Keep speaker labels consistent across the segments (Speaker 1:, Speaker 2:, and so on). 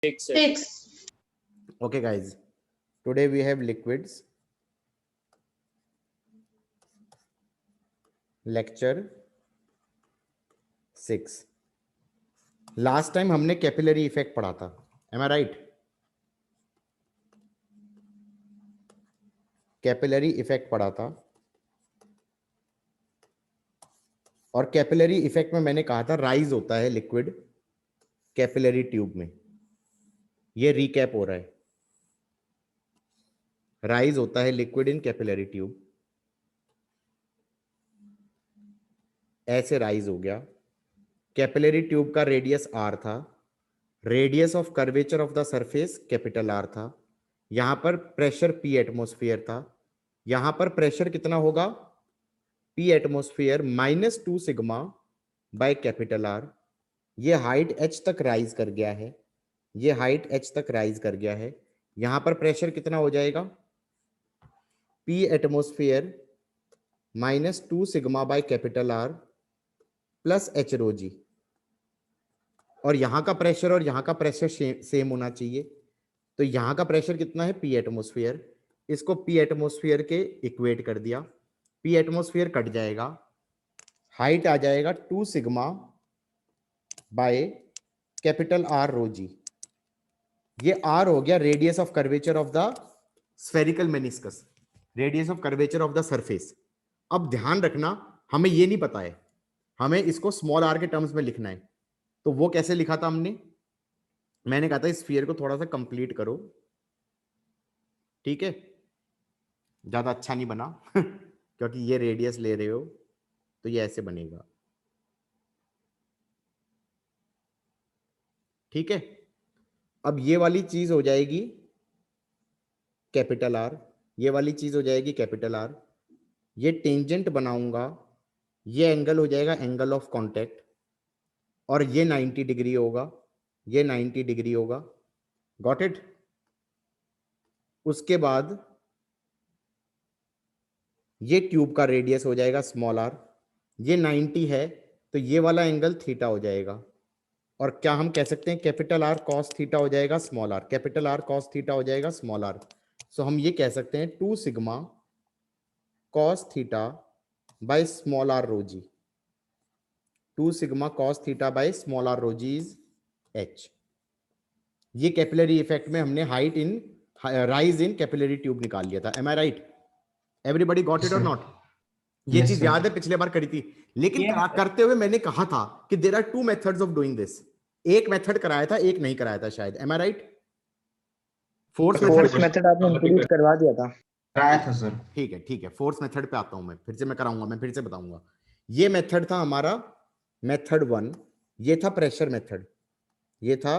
Speaker 1: 6.
Speaker 2: Okay guys, today we have liquids, lecture 6. Last time हमने capillary effect पढ़ा था, am I right? Capillary effect पढ़ा था और कैपिलरी इफेक्ट में मैंने कहा था राइज होता है लिक्विड कैपिलरी ट्यूब में। ये रिकैप हो रहा है, राइज होता है लिक्विड इन कैपिलरी ट्यूब, ऐसे राइज हो गया। कैपिलरी ट्यूब का रेडियस आर था, radius of curvature of the surface capital R था, यहां पर प्रेशर पी एटमोस्फियर था, यहां पर प्रेशर कितना होगा P atmosphere -2 sigma by capital are. ये हाइट एच तक राइज कर गया है, ये हाइट एच तक राइज कर गया है। यहां पर प्रेशर कितना हो जाएगा P atmosphere -2 sigma by capital R plus H rho g. और यहां का प्रेशर और यहां का प्रेशर सेम होना चाहिए, तो यहां का प्रेशर कितना है पी एटमोस्फियर, इसको पी एटमोस्फियर के इक्वेट कर दिया, पी एटमोस्फियर कट जाएगा, हाइट आ जाएगा 2 sigma by capital are rho G. ये आर हो गया radius of curvature of the spherical meniscus, radius of curvature of the surface. अब ध्यान रखना, हमें ये नहीं पता है, हमें इसको स्मॉल आर के टर्म्स में लिखना है। तो वो कैसे लिखा था हमने, मैंने कहा था स्फीयर को थोड़ा सा कंप्लीट करो, ठीक है, ज्यादा अच्छा नहीं बना क्योंकि ये रेडियस ले रहे हो तो ये ऐसे बनेगा, ठीक है। अब ये वाली चीज हो जाएगी कैपिटल आर, ये वाली चीज हो जाएगी कैपिटल आर, ये टेंजेंट बनाऊंगा, ये एंगल हो जाएगा एंगल ऑफ कांटेक्ट, और ये 90 डिग्री होगा, ये 90 डिग्री होगा, गॉट इट। उसके बाद ये ट्यूब का रेडियस हो जाएगा स्मॉल आर, ये 90 है तो ये वाला एंगल थीटा हो जाएगा, और क्या हम कह सकते हैं कैपिटल आर कॉस थीटा हो जाएगा small R, capital R cos theta हो जाएगा स्मॉल आर। सो हम ये कह सकते हैं 2 sigma cos theta by small R rho ji, 2 sigma cos theta by small R rho ji is H. ये कैपिलरी इफेक्ट में हमने height in rise in capillary tube निकाल लिया था, am I right? Everybody got it और not? ये चीज याद है पिछले बार करी थी, लेकिन करते हुए मैंने कहा था कि there are 2 methods of doing this, एक मेथड कराया था एक नहीं कराया था शायद, am I right? Force
Speaker 3: method आपने इंट्रोड्यूस करवा दिया था,
Speaker 1: कराया था सर।
Speaker 2: ठीक है ठीक है, फोर्स मेथड पे आता हूं मैं, फिर से मैं कराऊंगा, मैं फिर से बताऊंगा। ये मेथड था हमारा मेथड 1, ये था प्रेशर मेथड, ये था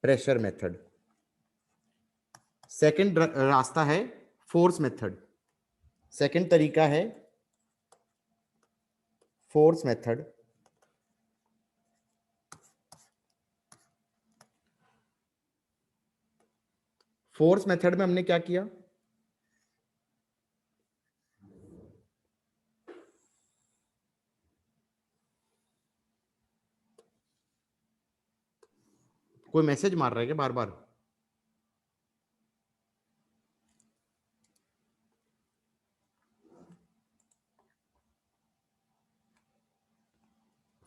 Speaker 2: प्रेशर मेथड। सेकंड रास्ता है फोर्स मेथड, सेकंड तरीका है फोर्स मेथड। फोर्स मेथड में हमने क्या किया, कोई मैसेज मार रहा है क्या बार बार?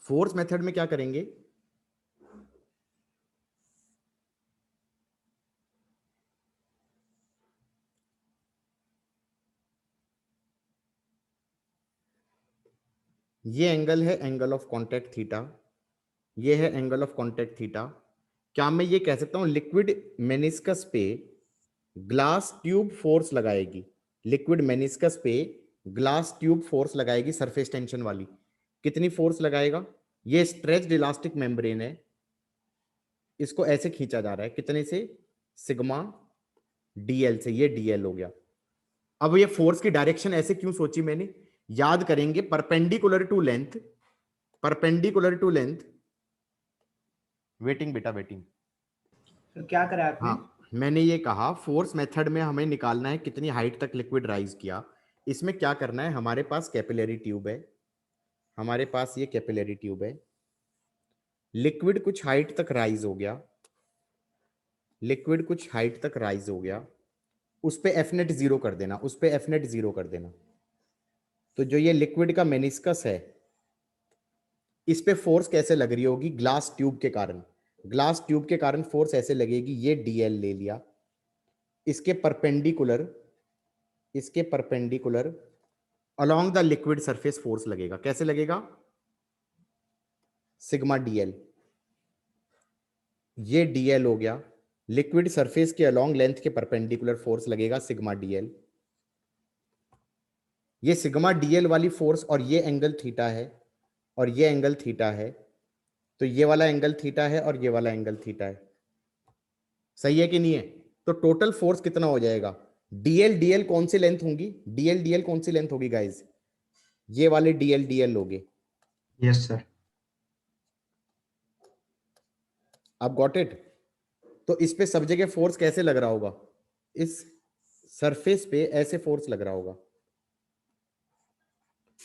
Speaker 2: फोर्स मेथड में क्या करेंगे, ये एंगल है एंगल ऑफ कांटेक्ट थीटा, ये है एंगल ऑफ कांटेक्ट थीटा। क्या मैं ये कह सकता हूं लिक्विड मेनिस्कस पे ग्लास ट्यूब फोर्स लगाएगी, लिक्विड मेनिस्कस पे ग्लास ट्यूब फोर्स लगाएगी सरफेस टेंशन वाली, कितनी फोर्स लगाएगा, ये स्ट्रेच्ड इलास्टिक मेम्ब्रेन है, इसको ऐसे खींचा जा रहा है, कितने से, सिग्मा डीएल से, ये डीएल हो गया। अब ये फोर्स की डायरेक्शन ऐसे क्यों सोची मैंने, याद करेंगे perpendicular to length, perpendicular to length, waiting बेटा वेटिंग।
Speaker 3: तो क्या करा आपने?
Speaker 2: हाँ, मैंने ये कहा फोर्स मेथड में हमें निकालना है कितनी हाइट तक लिक्विड राइज किया। इसमें क्या करना है, हमारे पास कैपिलरी ट्यूब है, हमारे पास ये कैपिलरी ट्यूब है, लिक्विड कुछ हाइट तक राइज हो गया, लिक्विड कुछ हाइट तक राइज हो गया, उस पे एफ नेट जीरो कर देना, उस पे एफ नेट जीरो कर देना। तो जो ये लिक्विड का मेनिस्कस है, इस पे फोर्स कैसे लग रही होगी? ग्लास ट्यूब के कारण, ग्लास ट्यूब के कारण फोर्स ऐसे लगेगी, ये डीएल ले लिया, इसके परपेंडिकुलर, इसके perpendicular along the liquid surface force लगेगा। कैसे लगेगा? Sigma DL. ये डीएल हो गया, लिक्विड सरफेस के अलोंग लेंथ के परपेंडिकुलर फोर्स लगेगा सिग्मा डीएल। ये सिग्मा डीएल वाली फोर्स और ये एंगल थीटा है और ये एंगल थीटा है, तो ये वाला एंगल थीटा है और ये वाला एंगल थीटा है। सही है कि नहीं है? तो टोटल फोर्स कितना हो जाएगा? डीएल डीएल कौन सी लेंथ होगी? डीएल डीएल कौन सी लेंथ होगी गाइज? ये वाले डीएल डीएल होगे।
Speaker 1: Yes sir.
Speaker 2: आप गॉट इट? तो इस पे सब जगह फोर्स कैसे लग रहा होगा? इस सरफेस पे ऐसे फोर्स लग रहा होगा।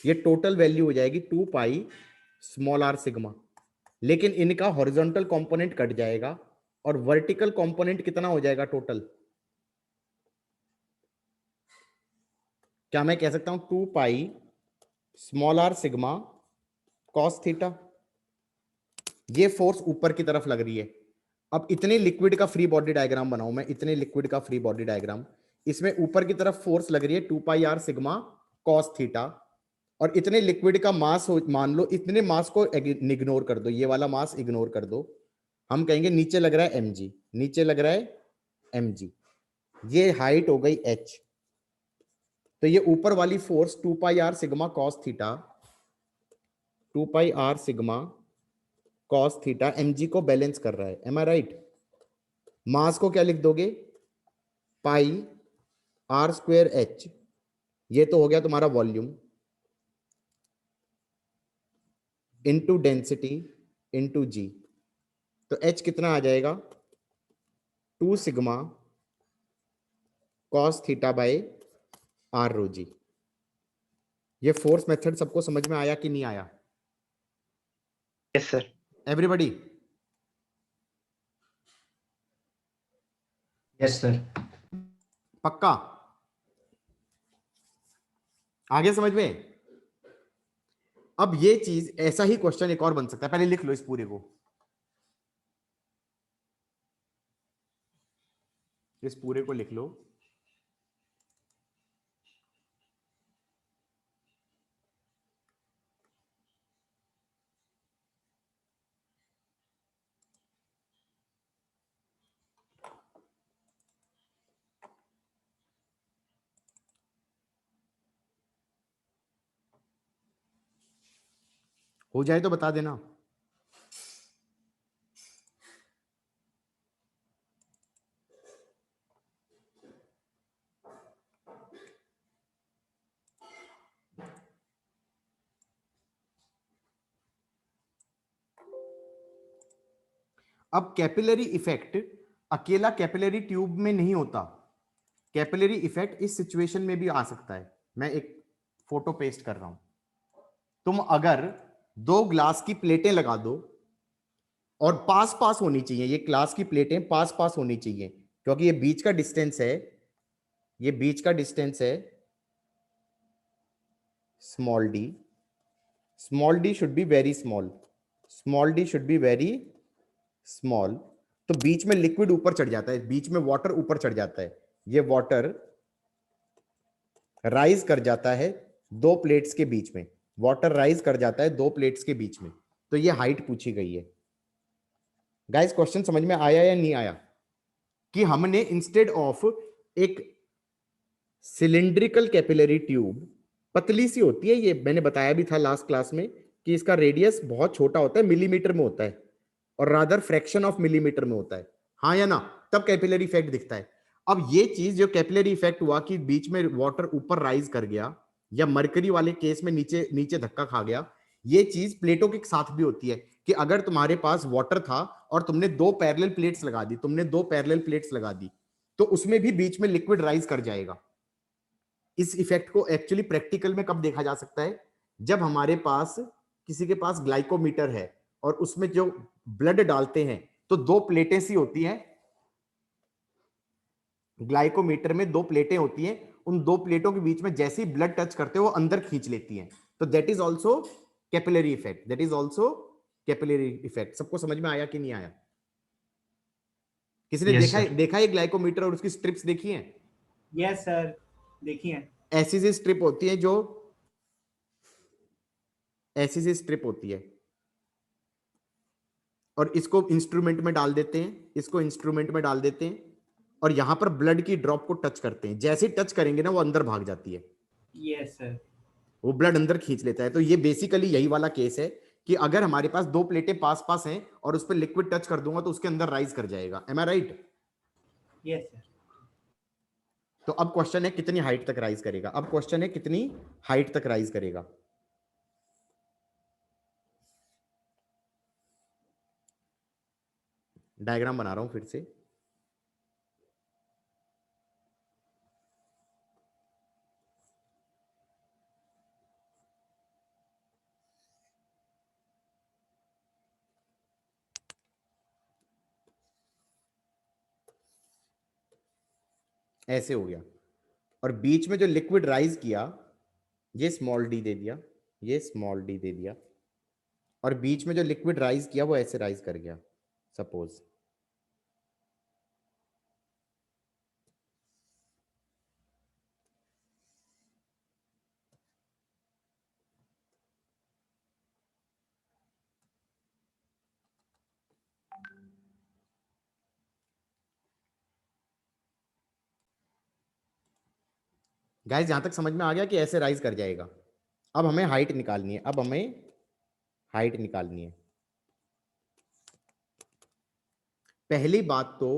Speaker 2: ये टोटल वैल्यू हो जाएगी 2 पाई स्मॉल आर सिग्मा, लेकिन इनका हॉरिजॉन्टल कंपोनेंट कट जाएगा और वर्टिकल कंपोनेंट कितना हो जाएगा टोटल? क्या मैं कह सकता हूं 2 pi small are sigma cos theta? ये फोर्स ऊपर की तरफ लग रही है। अब इतने लिक्विड का फ्री बॉडी डायग्राम बनाऊं मैं, इतने लिक्विड का फ्री बॉडी डायग्राम, इसमें ऊपर की तरफ फोर्स लग रही है 2 pi R sigma cos theta, और इतने लिक्विड का मास हो, मान लो इतने मास को इग्नोर कर दो, ये वाला मास इग्नोर कर दो, हम कहेंगे नीचे लग रहा है mg, नीचे लग रहा है mg, ये हाइट हो गई h। तो ये ऊपर वाली force 2 pi R sigma cos theta, 2 pi R sigma cos theta mg को बैलेंस कर रहा है। Am I right? मास को क्या लिख दोगे? पाई आर स्क्वायर एच, ये तो हो गया तुम्हारा volume, into density into G. तो H कितना आ जाएगा? 2 sigma cos theta by are rho G. ये फोर्स मेथड सबको समझ में आया कि नहीं आया?
Speaker 3: Yes sir.
Speaker 2: Everybody?
Speaker 1: Yes sir.
Speaker 2: पक्का? आगे समझ में? अब ये चीज, ऐसा ही क्वेश्चन एक और बन सकता है, पहले लिख लो इस पूरे को, इस पूरे को लिख लो। हो जाए तो बता देना। अब कैपिलरी इफेक्ट अकेला कैपिलरी ट्यूब में नहीं होता, कैपिलरी इफेक्ट इस सिचुएशन में भी आ सकता है। मैं एक फोटो पेस्ट कर रहा हूं, तुम अगर 2 ग्लास की प्लेटें लगा दो और पास पास होनी चाहिए, ये ग्लास की प्लेटें पास पास होनी चाहिए, क्योंकि ये बीच का डिस्टेंस है, ये बीच का डिस्टेंस है small D, small D should be very small, small D should be very small. तो बीच में लिक्विड ऊपर चढ़ जाता है, बीच में वाटर ऊपर चढ़ जाता है, ये वाटर राइज कर जाता है 2 प्लेट्स के बीच में, वाटर राइज कर जाता है 2 प्लेट्स के बीच में। तो ये हाइट पूछी गई है। गाइस क्वेश्चन समझ में आया या नहीं आया? कि हमने इंस्टेड ऑफ एक सिलिंड्रिकल कैपिलरी ट्यूब, पतली सी होती है ये, मैंने बताया भी था लास्ट क्लास में कि इसका रेडियस बहुत छोटा होता है, मिलीमीटर में होता है, और रादर फ्रैक्शन ऑफ मिलीमीटर में होता है, हाँ या ना? तब कैपिलरी इफेक्ट दिखता है। अब ये चीज जो कैपिलरी इफेक्ट हुआ कि बीच में वाटर ऊपर राइज कर गया, या मरकरी वाले केस में नीचे नीचे धक्का खा गया, ये चीज प्लेटों के साथ भी होती है कि अगर तुम्हारे पास वाटर था और तुमने 2 पैरेलल प्लेट्स लगा दी, तुमने 2 पैरेलल प्लेट्स लगा दी, तो उसमें भी बीच में लिक्विड राइज कर जाएगा। इस इफेक्ट को एक्चुअली प्रैक्टिकल में कब देखा जा सकता है? जब हमारे पास, किसी के पास ग्लाइकोमीटर है और उसमें जो ब्लड डालते हैं तो दो प्लेटें सी होती हैं, ग्लाइकोमीटर में दो प्लेटें होती हैं, उन दो प्लेटों के बीच में जैसे ही ब्लड टच करते हैं वो अंदर खींच लेती हैं, तो that is also capillary effect, that is also capillary effect. सबको समझ में आया कि नहीं आया? किसी ने
Speaker 1: Yes,
Speaker 2: देखा
Speaker 1: sir.
Speaker 2: है, देखा है ग्लाइकोमीटर और उसकी स्ट्रिप्स देखी हैं?
Speaker 4: यस सर, देखिए।
Speaker 2: ऐसी सी स्ट्रिप होती है, जो ऐसी सी स्ट्रिप होती है, और इसको इंस्ट्रूमेंट में डाल देते हैं, इसको इंस्ट्रूमेंट में डाल देते हैं, और यहां पर ब्लड की ड्रॉप को टच करते हैं, जैसे ही टच करेंगे ना वो अंदर भाग जाती है,
Speaker 4: यस सर।
Speaker 2: वो ब्लड अंदर खींच लेता है। तो ये बेसिकली यही वाला केस है कि अगर हमारे पास दो प्लेटें पास पास हैं और उस पर लिक्विड टच कर दूंगा तो उसके अंदर राइज कर जाएगा। Am I right?
Speaker 4: Yes sir.
Speaker 2: तो अब क्वेश्चन है कितनी हाइट तक राइज करेगा, अब क्वेश्चन है कितनी हाइट तक राइज करेगा। डायग्राम बना रहा हूं फिर से। ऐसे हो गया, और बीच में जो लिक्विड राइज किया, ये स्मॉल डी दे दिया, ये स्मॉल डी दे दिया, और बीच में जो लिक्विड राइज किया वो ऐसे राइज कर गया। सपोज गाइस, यहां तक समझ में आ गया कि ऐसे राइज कर जाएगा। अब हमें हाइट निकालनी है, अब हमें हाइट निकालनी है। पहली बात तो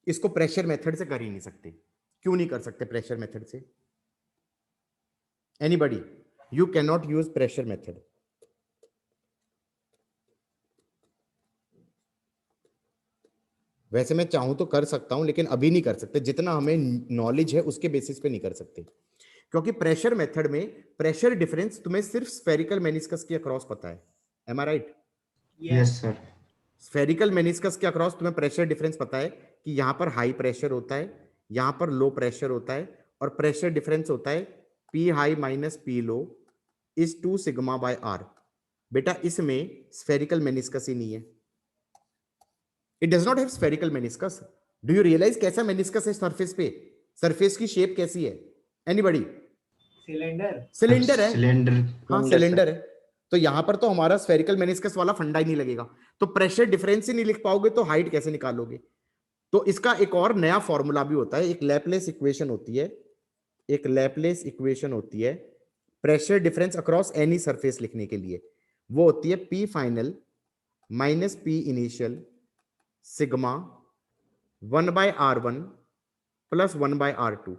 Speaker 2: इसको प्रेशर मेथड से कर ही नहीं सकते। क्यों नहीं कर सकते प्रेशर मेथड से? Anybody? You can not use pressure method. वैसे मैं चाहूं तो कर सकता हूं, लेकिन अभी नहीं कर सकते। जितना हमें नॉलेज है उसके बेसिस पे नहीं कर सकते, क्योंकि प्रेशर मेथड में प्रेशर डिफरेंस तुम्हें सिर्फ स्फेरिकल मेनिस्कस के अक्रॉस पता है। Am I right?
Speaker 1: Yes, sir.
Speaker 2: Spherical meniscus के अक्रॉस तुम्हें प्रेशर डिफरेंस पता है कि यहां पर हाई प्रेशर होता है, यहां पर लो प्रेशर होता है, और प्रेशर डिफरेंस होता है P high minus P low is 2 sigma by R. बेटा इसमें स्फेरिकल मेनिस्कस ही नहीं है, it does not have spherical meniscus. Do you realize कैसा मेनिस्कस है सरफेस पे? सरफेस की शेप कैसी है? एनीबॉडी?
Speaker 4: सिलेंडर।
Speaker 2: सिलेंडर है।
Speaker 1: Cylinder.
Speaker 2: हाँ
Speaker 3: Cylinder,
Speaker 2: सिलेंडर है। तो यहां पर तो हमारा स्फेरिकल मेनिस्कस वाला फंडा ही नहीं लगेगा, तो प्रेशर डिफरेंस ही नहीं लिख पाओगे तो हाइट कैसे निकालोगे? तो इसका एक और नया फॉर्मूला भी होता है, एक लैपलेस इक्वेशन होती है, एक लैपलेस इक्वेशन होती है pressure difference across any surface लिखने के लिए। वो होती है P final minus P initial sigma 1/r1 plus 1/r2।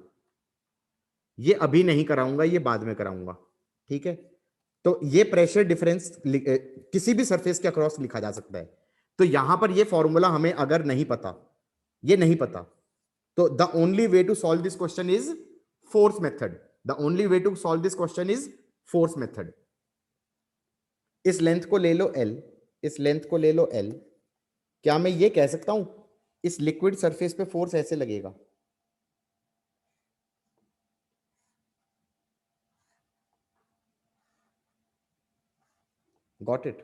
Speaker 2: ये अभी नहीं कराऊंगा, ये बाद में कराऊंगा, ठीक है? तो ये प्रेशर डिफरेंस किसी भी सरफेस के अक्रॉस लिखा जा सकता है। तो यहां पर ये फॉर्मूला हमें अगर नहीं पता, ये नहीं पता, तो the only way to solve this question is force method. The only way to solve this question is force method. इस लेंथ को ले लो L, इस लेंथ को ले लो L। क्या मैं ये कह सकता हूं इस लिक्विड सरफेस पे फोर्स ऐसे लगेगा? Got it?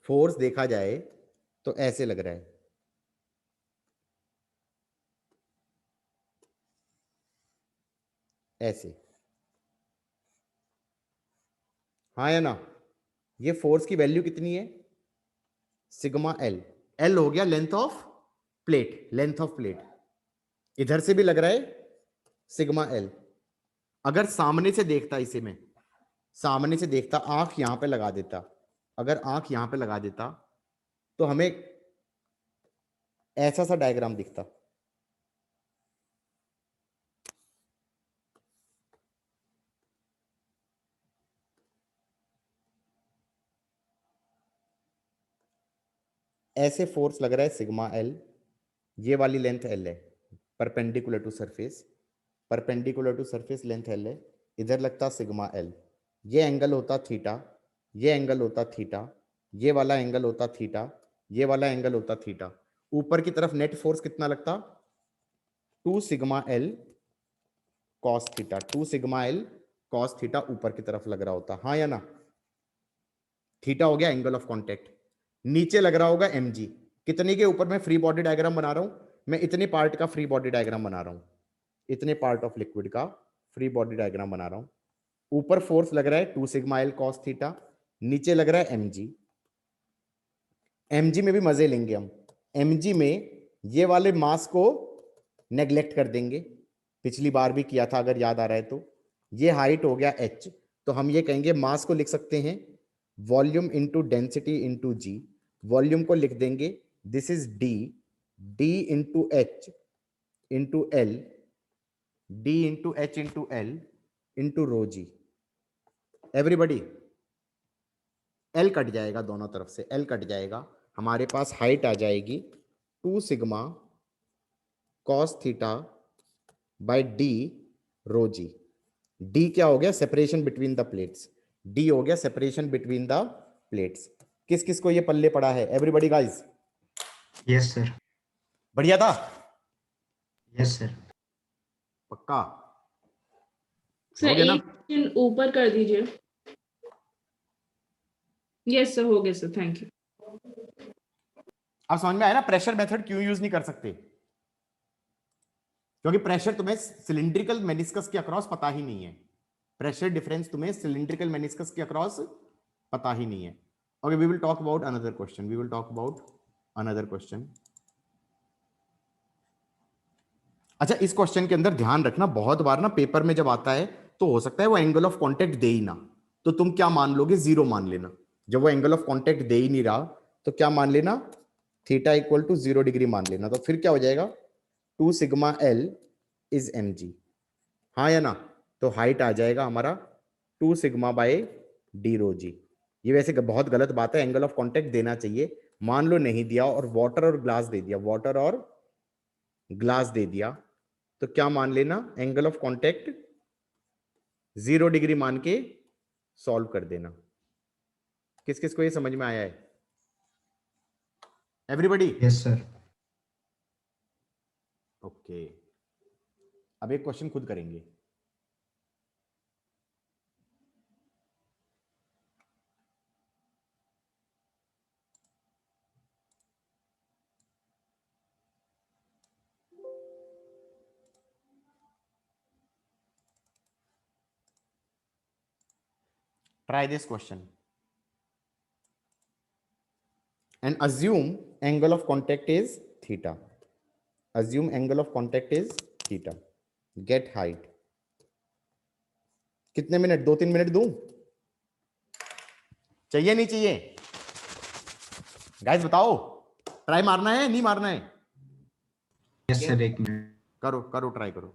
Speaker 2: फोर्स देखा जाए तो ऐसे लग रहा है, ऐसे। हाँ या ना? ये फोर्स की वैल्यू कितनी है? Sigma L. एल हो गया length of plate, length of plate. इधर से भी लग रहा है सिग्मा एल। अगर सामने से देखता, इसे में सामने से देखता, आंख यहां पे लगा देता, अगर आंख यहां पे लगा देता तो हमें ऐसा सा डायग्राम दिखता। ऐसे फोर्स लग रहा है सिग्मा एल, ये वाली लेंथ L है, perpendicular to surface, perpendicular to surface length L है, इधर लगता सिग्मा L, ये एंगल होता थीटा, ये एंगल होता थीटा, ये वाला एंगल होता थीटा, ये वाला एंगल होता थीटा। ऊपर की तरफ नेट फोर्स कितना लगता? 2 sigma L cos theta, 2 sigma L cos theta ऊपर की तरफ लग रहा होता, हाँ या ना? थीटा हो गया एंगल ऑफ कांटेक्ट। नीचे लग रहा होगा mg, कितने के ऊपर मैं फ्री बॉडी डायग्राम बना रहा हूं? मैं इतने पार्ट का फ्री बॉडी डायग्राम बना रहा हूं, इतने पार्ट ऑफ लिक्विड का फ्री बॉडी डायग्राम बना रहा हूं। ऊपर फोर्स लग रहा है 2 सिग्मा L कॉस थीटा, नीचे लग रहा है mg। mg में भी मजे लेंगे हम। mg में ये वाले मास को नेग्लेक्ट कर देंगे, पिछली बार भी किया था अगर याद आ रहा है तो। ये हाइट हो गया h, तो हम ये कहेंगे मास को लिख सकते हैं volume into density into G. Volume को लिख देंगे this is d, d into h into l, d into h into l into rho G. Everybody L cut जाएगा दोनों तरफ से, L कट जाएगा, हमारे पास हाइट आ जाएगी 2 sigma cos theta by D rho G. D क्या हो गया? Separation between the plates, D हो गया सेपरेशन बिटवीन द प्लेट्स। किस किस को ये पल्ले पड़ा है? Everybody guys,
Speaker 1: yes sir.
Speaker 2: बढ़िया था?
Speaker 1: Yes sir.
Speaker 2: पक्का?
Speaker 5: सर
Speaker 2: हो गया ना?
Speaker 5: एक क्वेश्चन ऊपर कर दीजिए। यस सर, हो गया सर, थैंक यू।
Speaker 2: अब समझ में आया ना प्रेशर मेथड क्यों यूज नहीं कर सकते? क्योंकि प्रेशर तुम्हें सिलिंड्रिकल मेनिस्कस के अक्रॉस पता ही नहीं है, प्रेशर डिफरेंस तुम्हें सिलिंड्रिकल मेनिस्कस के अक्रॉस पता ही नहीं है। Okay, we will talk about another question, we will talk about another question. अच्छा, इस क्वेश्चन के अंदर ध्यान रखना, बहुत बार ना पेपर में जब आता है तो हो सकता है वो एंगल ऑफ कांटेक्ट दे ही ना, तो तुम क्या मान लोगे? जीरो मान लेना। जब वो एंगल ऑफ कांटेक्ट दे ही नहीं रहा तो क्या मान लेना? थीटा इक्वल टू 0 डिग्री मान लेना। तो फिर क्या हो जाएगा? 2 सिग्मा L इज mg, हाँ या ना? तो हाइट आ जाएगा हमारा 2 sigma bye D rho G. ये वैसे बहुत गलत बात है, एंगल ऑफ कांटेक्ट देना चाहिए। मान लो नहीं दिया और वाटर और ग्लास दे दिया, वाटर और ग्लास दे दिया, तो क्या मान लेना? एंगल ऑफ कांटेक्ट 0 डिग्री मान के सॉल्व कर देना। किस किस को ये समझ में आया है? एवरीबडी?
Speaker 1: Yes sir.
Speaker 2: ओके, अब एक क्वेश्चन खुद करेंगे। Try this question and assume angle of contact is theta. Assume angle of contact is theta. Get height. कितने मिनट? 2-3 मिनट दूं? चाहिए नहीं चाहिए? गाइस बताओ, ट्राई मारना है नहीं मारना है?
Speaker 1: यस सर, एक मिनट।
Speaker 2: करो करो, ट्राई करो।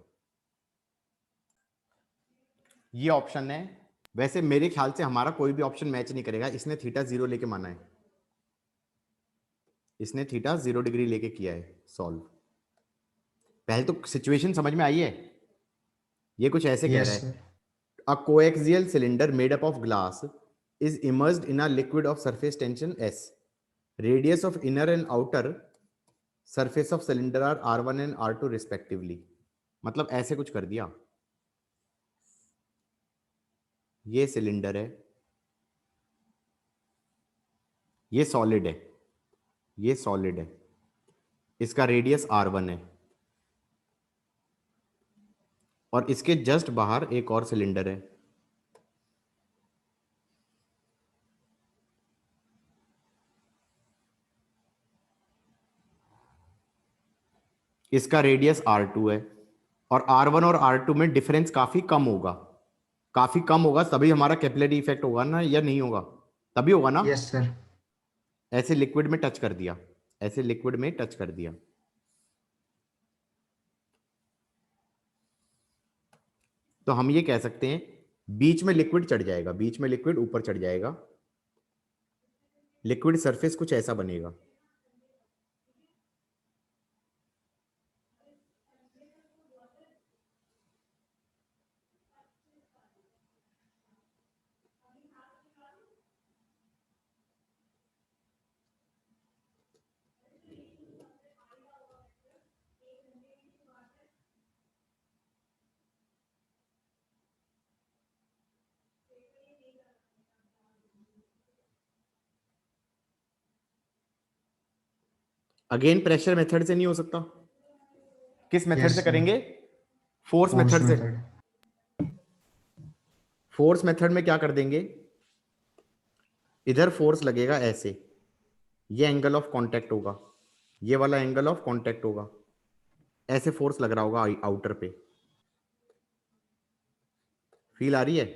Speaker 2: ये ऑप्शन है, वैसे मेरे ख्याल से हमारा कोई भी ऑप्शन मैच नहीं करेगा। इसने थीटा 0 लेके माना है, इसने थीटा 0 डिग्री लेके किया है सॉल्व। पहले तो सिचुएशन समझ में आई है। ये कुछ ऐसे कह
Speaker 1: यस
Speaker 2: रहा है,
Speaker 1: sir.
Speaker 2: a coaxial cylinder made up of glass is immersed in a liquid of surface tension S. Radius of inner and outer surface of cylinder are R1 and R2 respectively. मतलब ऐसे कुछ कर दिया। ये cylinder है, ये solid है, ये सॉलिड है, इसका रेडियस R1 है और इसके जस्ट बाहर एक और सिलेंडर है। इसका रेडियस R2 है और R1 और R2 में डिफरेंस काफी कम होगा, काफी कम होगा, तभी हमारा कैपिलरी इफेक्ट होगा ना, या नहीं होगा? तभी होगा ना।
Speaker 1: Yes sir.
Speaker 2: ऐसे लिक्विड में टच कर दिया, ऐसे लिक्विड में टच कर दिया, तो हम ये कह सकते हैं बीच में लिक्विड चढ़ जाएगा, बीच में लिक्विड ऊपर चढ़ जाएगा, लिक्विड सरफेस कुछ ऐसा बनेगा। अगेन प्रेशर मेथड से नहीं हो सकता, किस मेथड
Speaker 1: Yes,
Speaker 2: से
Speaker 1: sir.
Speaker 2: करेंगे? फोर्स
Speaker 1: Force
Speaker 2: मेथड से।
Speaker 1: method.
Speaker 2: फोर्स मेथड में क्या कर देंगे, इधर फोर्स लगेगा ऐसे, ये एंगल ऑफ कांटेक्ट होगा, ये वाला एंगल ऑफ कांटेक्ट होगा, ऐसे फोर्स लग रहा होगा आउटर पे। फील आ रही है?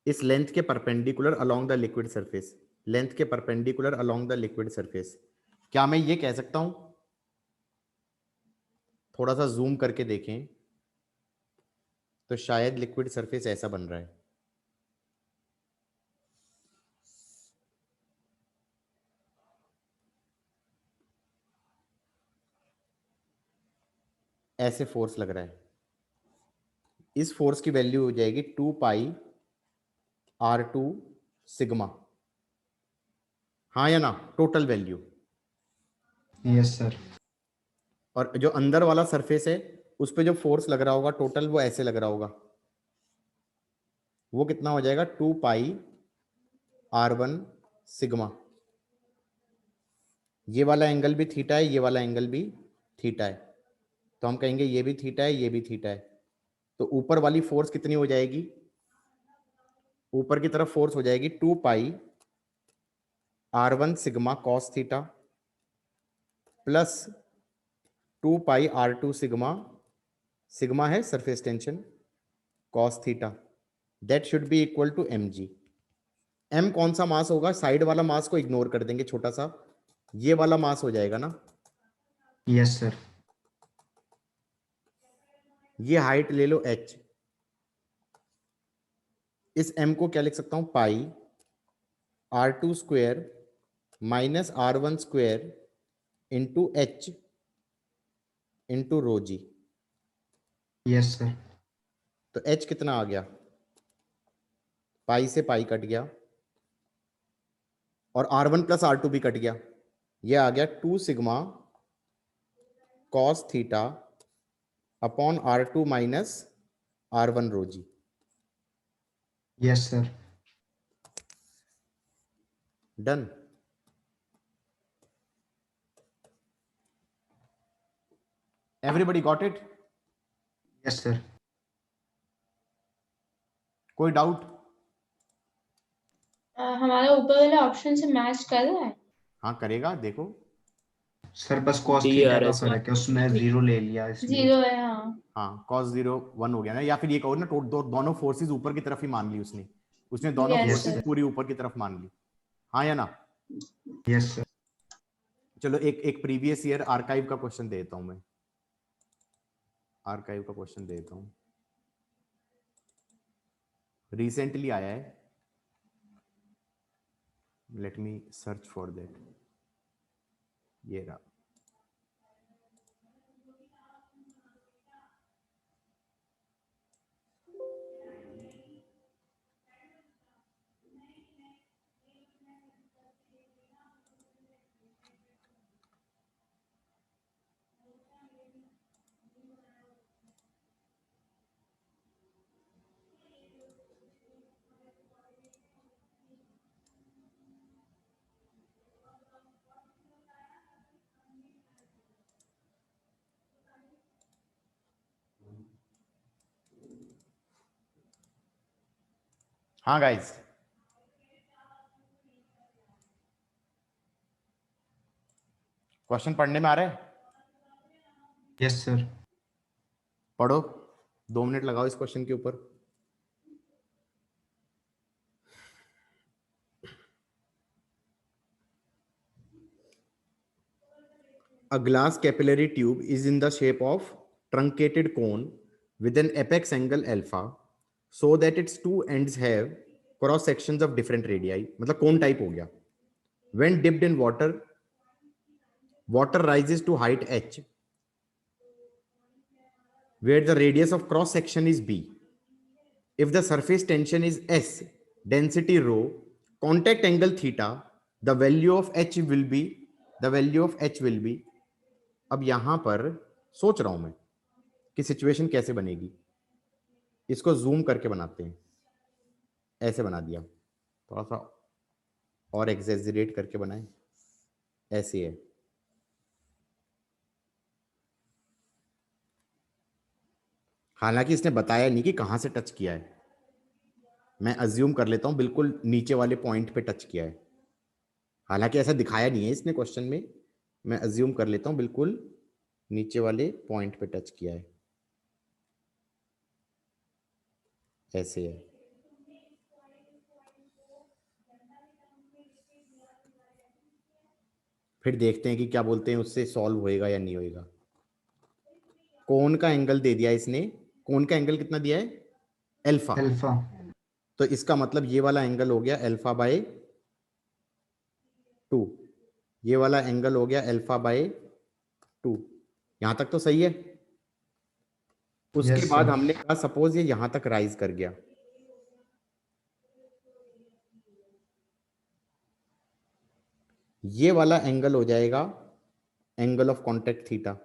Speaker 2: इस लेंथ के perpendicular along the liquid surface, length के perpendicular along the liquid surface. क्या मैं ये कह सकता हूं, थोड़ा सा जूम करके देखें तो शायद लिक्विड सरफेस ऐसा बन रहा है, ऐसे फोर्स लग रहा है। इस फोर्स की वैल्यू हो जाएगी 2 पाई R2 सिग्मा, हाँ या ना, टोटल वैल्यू।
Speaker 1: Yes, sir.
Speaker 2: और जो अंदर वाला सरफेस है उस पे जो फोर्स लग रहा होगा टोटल, वो ऐसे लग रहा होगा, वो कितना हो जाएगा 2 पाई R1 सिग्मा। ये वाला एंगल भी थीटा है, ये वाला एंगल भी थीटा है, तो हम कहेंगे ये भी थीटा है, ये भी थीटा है। तो ऊपर वाली फोर्स कितनी हो जाएगी, ऊपर की तरफ फोर्स हो जाएगी 2 pi R1 sigma cos theta plus 2 pi R2 sigma, sigma है surface tension, cos theta, that should be equal to mg। m कौन सा मास होगा, साइड वाला मास को इग्नोर कर देंगे, छोटा सा ये वाला मास हो जाएगा ना,
Speaker 1: Yes, sir.
Speaker 2: ये हाइट ले लो h, इस m को क्या लिख सकता हूं, pi R2 square minus R1 square into h into rho जी।
Speaker 1: Yes, sir.
Speaker 2: तो h कितना आ गया, पाई से पाई कट गया और R1 प्लस R2 भी कट गया, ये आ गया 2 sigma cos theta upon R2 minus R1 rho ji.
Speaker 1: Yes, sir.
Speaker 2: Done. Everybody got it?
Speaker 1: Yes, sir.
Speaker 2: कोई डाउट?
Speaker 6: हमारा ऊपर वाले ऑप्शन से मैच कर रहा है।
Speaker 2: हाँ करेगा, देखो।
Speaker 1: सर बस cos
Speaker 3: डी
Speaker 1: थीटा
Speaker 3: आर
Speaker 1: का
Speaker 3: एस
Speaker 1: फर्क है, उसने जीरो ले लिया इसलिए।
Speaker 6: 0 है हाँ।
Speaker 2: हाँ cos 0 1 हो गया ना, या फिर ये कहो ना दोनों फोर्सेस ऊपर की तरफ ही मान ली उसने, उसने दोनों
Speaker 6: Yes,
Speaker 2: फोर्सेस
Speaker 6: sir.
Speaker 2: पूरी ऊपर की तरफ मान ली, हाँ या ना?
Speaker 1: Yes, sir.
Speaker 2: चलो एक प्रीवियस ईयर आर्काइव का क्वेश्चन देता हूं मैं, आर्काइव का क्वेश्चन देता हूं, रिसेंटली आया है, let me search for that, ये रहा। हाँ गाइस, क्वेश्चन पढ़ने में आ रहा है?
Speaker 1: Yes, sir.
Speaker 2: पढ़ो, 2 मिनट लगाओ इस क्वेश्चन के ऊपर। A glass capillary tube is in the shape of truncated cone with an apex angle alpha so that its two ends have cross sections of different radii, मतलब cone type हो गया। When dipped in water, water rises to height h where the radius of cross section is b. If the surface tension is s, density rho, contact angle theta, the value of h will be, अब यहां पर सोच रहा हूं मैं कि situation कैसे बनेगी, इसको जूम करके बनाते हैं, ऐसे बना दिया, थोड़ा सा और एग्जेजरेट करके बनाएं, ऐसे है, हालांकि इसने बताया नहीं कि कहां से टच किया है। मैं अज्यूम कर लेता हूं बिल्कुल नीचे वाले पॉइंट पे टच किया है, हालांकि ऐसा दिखाया नहीं है इसने क्वेश्चन में। मैं अज्यूम कर लेता हूं बिल्कुल नीचे वाले पॉइंट पे टच किया है, ऐसे है। फिर देखते हैं कि क्या बोलते हैं, उससे सॉल्व होएगा या नहीं होएगा। कोण का एंगल दे दिया इसने, कोण का एंगल कितना दिया है? अल्फा।
Speaker 1: अल्फा।
Speaker 2: तो इसका मतलब ये वाला एंगल हो गया अल्फा बाय 2, ये वाला एंगल हो गया अल्फा बाय 2। यहां तक तो सही है। उसके
Speaker 1: Yes,
Speaker 2: बाद
Speaker 1: sir.
Speaker 2: हमने कहा सपोज ये यहां तक राइज कर गया, ये वाला एंगल हो जाएगा एंगल ऑफ कांटेक्ट थीटा।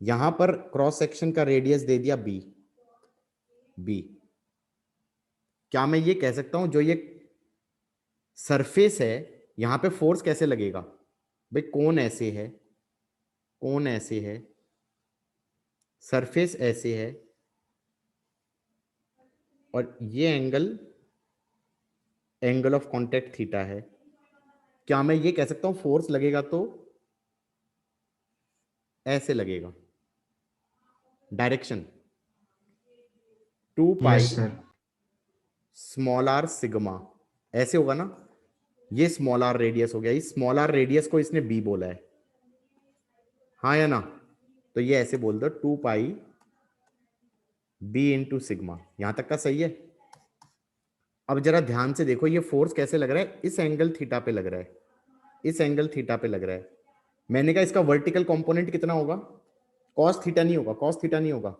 Speaker 2: यहां पर क्रॉस सेक्शन का रेडियस दे दिया बी। क्या मैं ये कह सकता हूं जो ये सरफेस है यहां पे फोर्स कैसे लगेगा? भाई कोण ऐसे है, कोण ऐसे है, सरफेस ऐसे है, और ये एंगल ऑफ कांटेक्ट थीटा है। क्या मैं ये कह सकता हूं फोर्स लगेगा तो ऐसे लगेगा? Direction 2 pi
Speaker 1: Yes, sir.
Speaker 2: Small are sigma, ऐसे होगा ना। ये स्मॉल आर रेडियस हो गया, इस स्मॉल आर रेडियस को इसने बी बोला है, हाँ या ना? तो ये ऐसे बोल दो 2 पाई बी इंटू सिग्मा। यहां तक का सही है। अब जरा ध्यान से देखो ये फोर्स कैसे लग रहा है, इस एंगल थीटा पे लग रहा है, इस एंगल थीटा पे लग रहा है। मैंने कहा इसका वर्टिकल कंपोनेंट कितना होगा? कॉस थीटा नहीं होगा, कॉस थीटा नहीं होगा।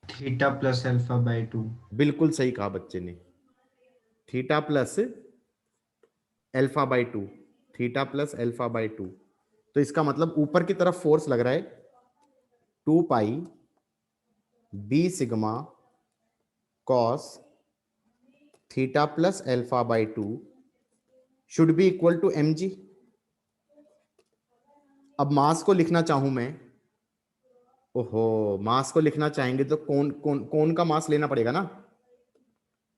Speaker 1: Theta plus alpha by 2।
Speaker 2: बिल्कुल सही कहा बच्चे ने, theta plus alpha by 2, theta plus alpha by 2। तो इसका मतलब ऊपर की तरफ फोर्स लग रहा है 2 pi B sigma cos theta plus alpha by 2 should be equal to mg। अब मास को लिखना चाहूं मैं, ओहो मास को लिखना चाहेंगे तो कौन का मास लेना पड़ेगा ना।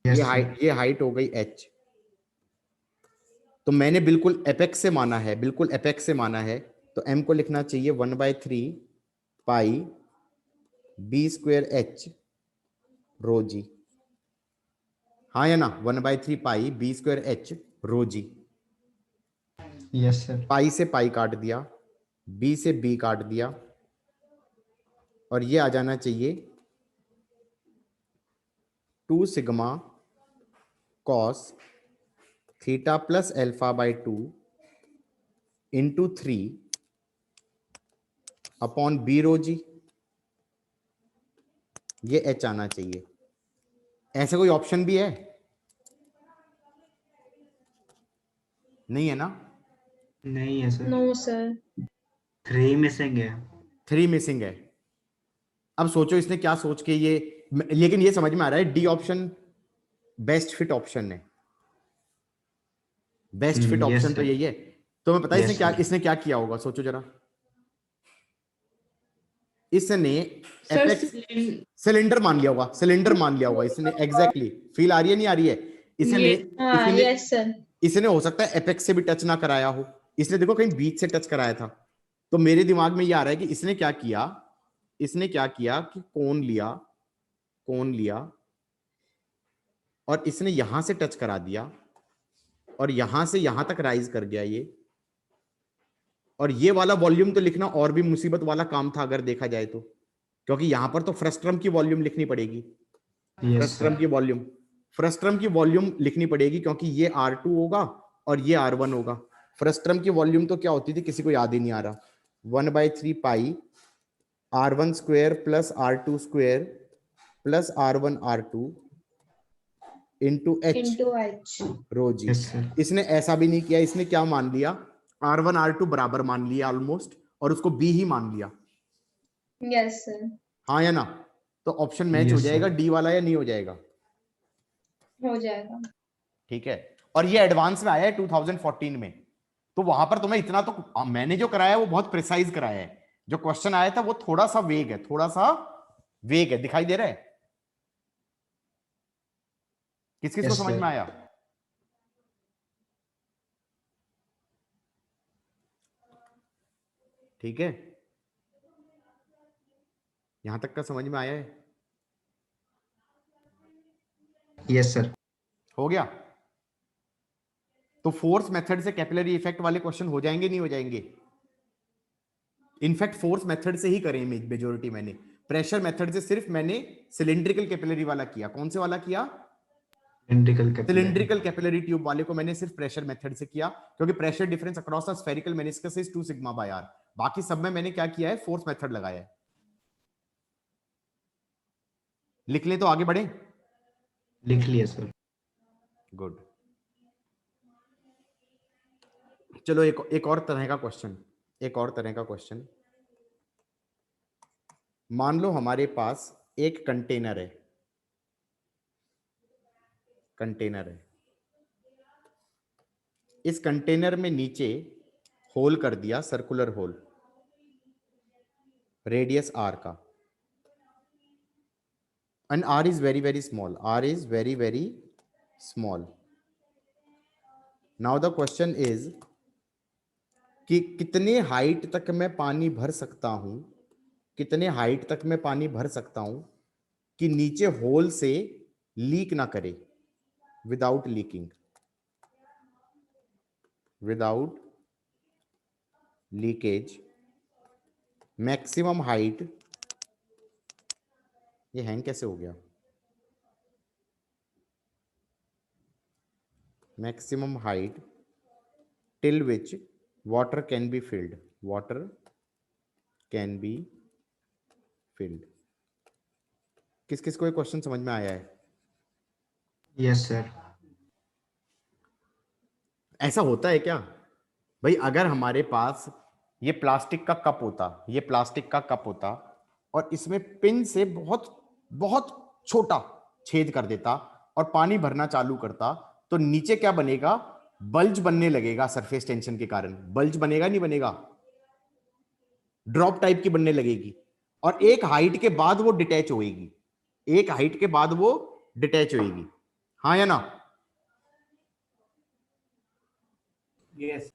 Speaker 1: Yes,
Speaker 2: ये हाइट हो गई h, तो मैंने बिल्कुल एपेक्स से माना है, बिल्कुल एपेक्स से माना है, तो m को लिखना चाहिए 1/3 पाई बी स्क्वायर h रो जी, हाँ या ना? 1/3 पाई बी स्क्वायर h रो जी।
Speaker 1: Yes, sir.
Speaker 2: पाई से पाई काट दिया, बी से बी काट दिया, और ये आ जाना चाहिए 2 sigma cos theta plus alpha by 2 into 3 upon B rho G. ये एच आना चाहिए। ऐसे कोई ऑप्शन भी है? नहीं है ना?
Speaker 1: नहीं है सर।
Speaker 6: No, sir.
Speaker 1: 3 मिसिंग है।
Speaker 2: 3 मिसिंग है। अब सोचो इसने क्या सोच के ये, लेकिन ये समझ में आ रहा है D option best fit option है, बेस्ट फिट
Speaker 1: Yes,
Speaker 2: ऑप्शन तो
Speaker 1: sir.
Speaker 2: यही है। तो मैं पता है
Speaker 1: Yes, sir.
Speaker 2: इसने क्या किया होगा, सोचो जरा। इसने
Speaker 5: सर
Speaker 2: एपेक्स सिलेंडर मान लिया होगा, सिलेंडर मान लिया होगा इसने। एग्जैक्टली फील आ रही है नहीं आ रही है? इसने
Speaker 6: हाँ, yes, sir.
Speaker 2: इसने हो सकता है एपेक्स से भी टच ना कराया हो, इसने देखो कहीं बीच से टच कराया था। तो मेरे दिमाग में ये आ रहा है कि इसने क्या किया, इसने क्या किया कि कोण लिया और इसने यहां से टच करा दिया और यहां से यहां तक राइज कर गया ये। और ये वाला वॉल्यूम तो लिखना और भी मुसीबत वाला काम था अगर देखा जाए तो, क्योंकि यहां पर तो फ्रस्ट्रम की वॉल्यूम लिखनी पड़ेगी।
Speaker 1: Yes,
Speaker 2: frustum
Speaker 1: sir.
Speaker 2: की वॉल्यूम, फ्रस्ट्रम की वॉल्यूम लिखनी पड़ेगी, क्योंकि ये R2 होगा और ये R1 होगा। फ्रस्ट्रम की वॉल्यूम तो क्या होती थी किसी को याद ही नहीं आ रहा, 1/3 पाई R1 square plus R2 square plus R1 R2 into H
Speaker 6: Into H.
Speaker 2: Rho जी।
Speaker 1: Yes, sir.
Speaker 2: इसने ऐसा भी नहीं किया, इसने क्या मान लिया, R1 R2 बराबर मान लिया ऑलमोस्ट, और उसको B ही मान लिया,
Speaker 6: Yes, sir.
Speaker 2: हाँ या ना? तो ऑप्शन मैच हो
Speaker 1: Yes,
Speaker 2: जाएगा
Speaker 1: sir.
Speaker 2: डी वाला या नहीं हो जाएगा?
Speaker 6: हो जाएगा.
Speaker 2: ठीक है। और ये एडवांस में आया है 2014 में, तो वहां पर तुम्हें इतना तो मैंने जो कराया है वो बहुत प्रिसाइज कराया है। जो क्वेश्चन आया था वो थोड़ा सा वेग है, थोड़ा सा वेग है। दिखाई दे रहा है? किस किस को
Speaker 1: Yes,
Speaker 2: समझ
Speaker 1: sir.
Speaker 2: में आया? ठीक है, यहां तक का समझ में आया है?
Speaker 1: Yes, sir.
Speaker 2: हो गया? तो फोर्स मेथड से कैपिलरी इफेक्ट वाले क्वेश्चन हो जाएंगे, नहीं हो जाएंगे? इनफैक्ट फोर्स मेथड से ही करें मेजोरिटी मैंने, प्रेशर मेथड से सिर्फ मैंने सिलिंड्रिकल कैपिलरी वाला किया। कौन से वाला किया?
Speaker 1: Cylindrical capillary.
Speaker 2: Cylindrical capillary tube वाले को मैंने सिर्फ प्रेशर मेथड से किया, क्योंकि pressure difference across the spherical meniscus is 2 sigma by r. बाकी सब में मैंने क्या किया है? फोर्स मेथड लगाया है। लिख ले तो आगे बढ़े।
Speaker 1: लिख लिया सर।
Speaker 2: गुड। चलो एक और तरह का क्वेश्चन, एक और तरह का क्वेश्चन। मान लो हमारे पास एक कंटेनर है, कंटेनर है, इस कंटेनर में नीचे होल कर दिया, सर्कुलर होल, रेडियस आर का, and r is very very small, r is very very small. Now the question is कि कितने हाइट तक मैं पानी भर सकता हूं, कितने हाइट तक मैं पानी भर सकता हूं कि नीचे होल से लीक ना करे, without leaking, without leakage, maximum height. ये हैंग कैसे हो गया? Maximum height till which water can be filled, water can be filled. किस किस को ये क्वेश्चन समझ में आया है?
Speaker 1: Yes sir.
Speaker 2: ऐसा होता है क्या भाई? अगर हमारे पास ये प्लास्टिक का कप होता, ये प्लास्टिक का कप होता और इसमें पिन से बहुत बहुत छोटा छेद कर देता और पानी भरना चालू करता, तो नीचे क्या बनेगा? बल्ज बनने लगेगा सरफेस टेंशन के कारण। बल्ज बनेगा नहीं बनेगा? ड्रॉप टाइप की बनने लगेगी और एक हाइट के बाद वो डिटैच होएगी, एक हाइट के बाद वो डिटैच होएगी। हाँ या ना?
Speaker 4: यस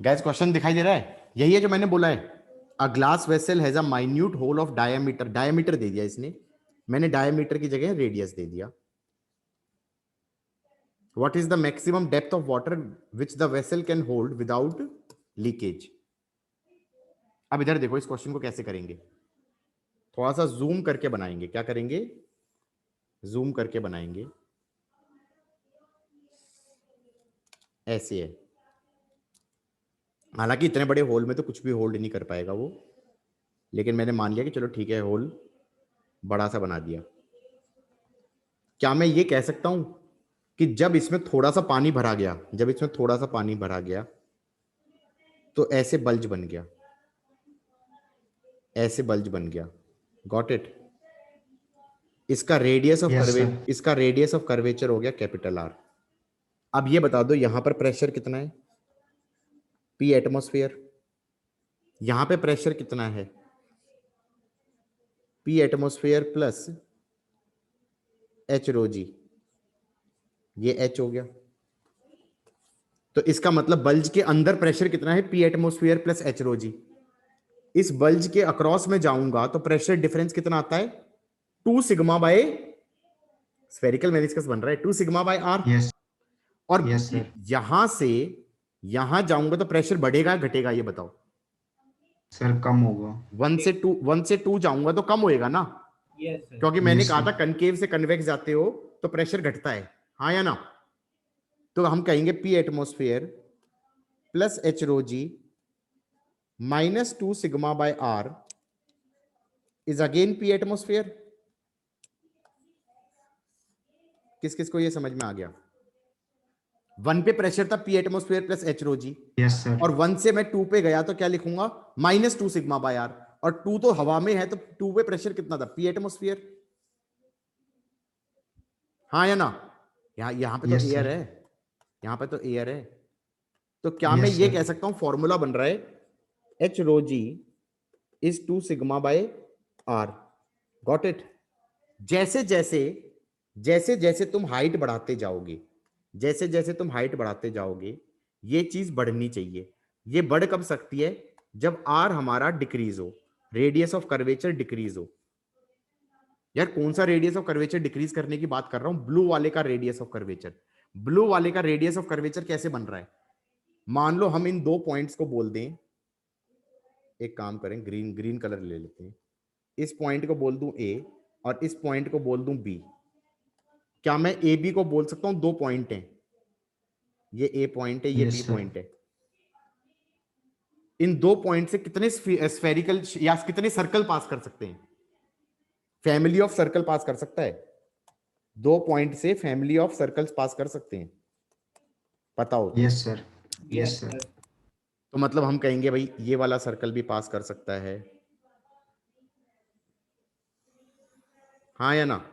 Speaker 2: गैस क्वेश्चन दिखाई दे रहा है? यही है जो मैंने बोला है। A glass vessel has a minute hole of diameter, diameter दे दिया इसने, मैंने डायमीटर की जगह रेडियस दे दिया। What is the maximum depth of water which the vessel can hold without leakage? अब इधर देखो, इस क्वेश्चन को कैसे करेंगे, थोड़ा सा जूम करके बनाएंगे। क्या करेंगे? जूम करके बनाएंगे। ऐसे है, हालांकि इतने बड़े होल में तो कुछ भी होल्ड नहीं कर पाएगा वो, लेकिन मैंने मान लिया कि चलो ठीक है, होल बड़ा सा बना दिया। क्या मैं ये कह सकता हूं कि जब इसमें थोड़ा सा पानी भरा गया, जब इसमें थोड़ा सा पानी भरा गया तो ऐसे बल्ज बन गया, ऐसे बल्ज बन गया। Got it? इसका रेडियस ऑफ
Speaker 1: Yes, sir.
Speaker 2: इसका रेडियस ऑफ कर्वेचर हो गया कैपिटल आर। अब ये बता दो यहां पर प्रेशर कितना है? P atmosphere. यहां पे प्रेशर कितना है? P atmosphere plus H rho G, ये एच हो गया। तो इसका मतलब बल्ज के अंदर प्रेशर कितना है? P atmosphere plus H rho जी। इस बल्ज के अक्रॉस में जाऊंगा तो प्रेशर डिफरेंस कितना आता है? 2 सिग्मा बाय, स्फेरिकल मेनिस्कस बन रहा है, 2 सिग्मा बाय आर।
Speaker 1: यस
Speaker 2: और
Speaker 1: यस सर।
Speaker 2: यहां से यहां जाऊंगा तो प्रेशर बढ़ेगा घटेगा? ये बताओ।
Speaker 1: सर कम होगा।
Speaker 2: 1 से 2 जाऊंगा तो कम होएगा ना,
Speaker 4: यस सर
Speaker 2: क्योंकि मैंने
Speaker 1: Yes,
Speaker 2: कहा
Speaker 1: sir.
Speaker 2: था कनकेव से कन्वेक्स जाते हो तो प्रेशर घटता है। हाँ या ना? तो हम कहेंगे P atmosphere plus H rho g minus 2 sigma by r is again P atmosphere. किस किस को ये समझ में आ गया? 1 पे प्रेशर था P atmosphere plus H rho जी,
Speaker 1: यस सर।
Speaker 2: और 1 से मैं 2 पे गया तो क्या लिखूंगा? Minus 2 sigma by are. और 2 तो हवा में है तो 2 पे प्रेशर कितना था? P atmosphere. हाँ या ना? यहां पे तो
Speaker 1: Yes,
Speaker 2: एयर
Speaker 1: sir.
Speaker 2: है, यहां पे तो एयर है। तो क्या मैं
Speaker 1: Yes,
Speaker 2: ये
Speaker 1: sir.
Speaker 2: कह सकता हूं, फॉर्मूला बन रहा है H rho g is 2 sigma by r. Got it? जैसे जैसे जैसे जैसे तुम हाइट बढ़ाते जाओगे, जैसे जैसे तुम हाइट बढ़ाते जाओगे, ये चीज बढ़नी चाहिए। ये बढ़ कब सकती है? जब आर हमारा डिक्रीज हो, रेडियस ऑफ कर्वेचर डिक्रीज हो। यार कौन सा रेडियस ऑफ कर्वेचर डिक्रीज करने की बात कर रहा हूं? ब्लू वाले का रेडियस ऑफ कर्वेचर। ब्लू वाले का रेडियस ऑफ कर्वेचर कैसे बन रहा है? मान लो हम इन दो पॉइंट्स को बोल दें, एक काम करें, ग्रीन ग्रीन कलर ले लेते हैं। इस पॉइंट को बोल दूं ए और इस पॉइंट को बोल दूं बी। क्या मैं ए बी को बोल सकता हूं? दो पॉइंट हैं, ये ए पॉइंट है, ये
Speaker 1: Yes,
Speaker 2: बी
Speaker 1: sir.
Speaker 2: पॉइंट है। इन दो पॉइंट से कितने स्फेरिकल या कितने सर्कल पास कर सकते हैं? फैमिली ऑफ सर्कल पास कर सकता है। दो पॉइंट से फैमिली ऑफ सर्कल्स पास कर सकते हैं, पता हो तो।
Speaker 1: Yes, sir. Yes,
Speaker 4: Yes,
Speaker 1: sir.
Speaker 4: sir.
Speaker 2: तो मतलब हम कहेंगे भाई ये वाला सर्कल भी पास कर सकता है, हाँ या ना?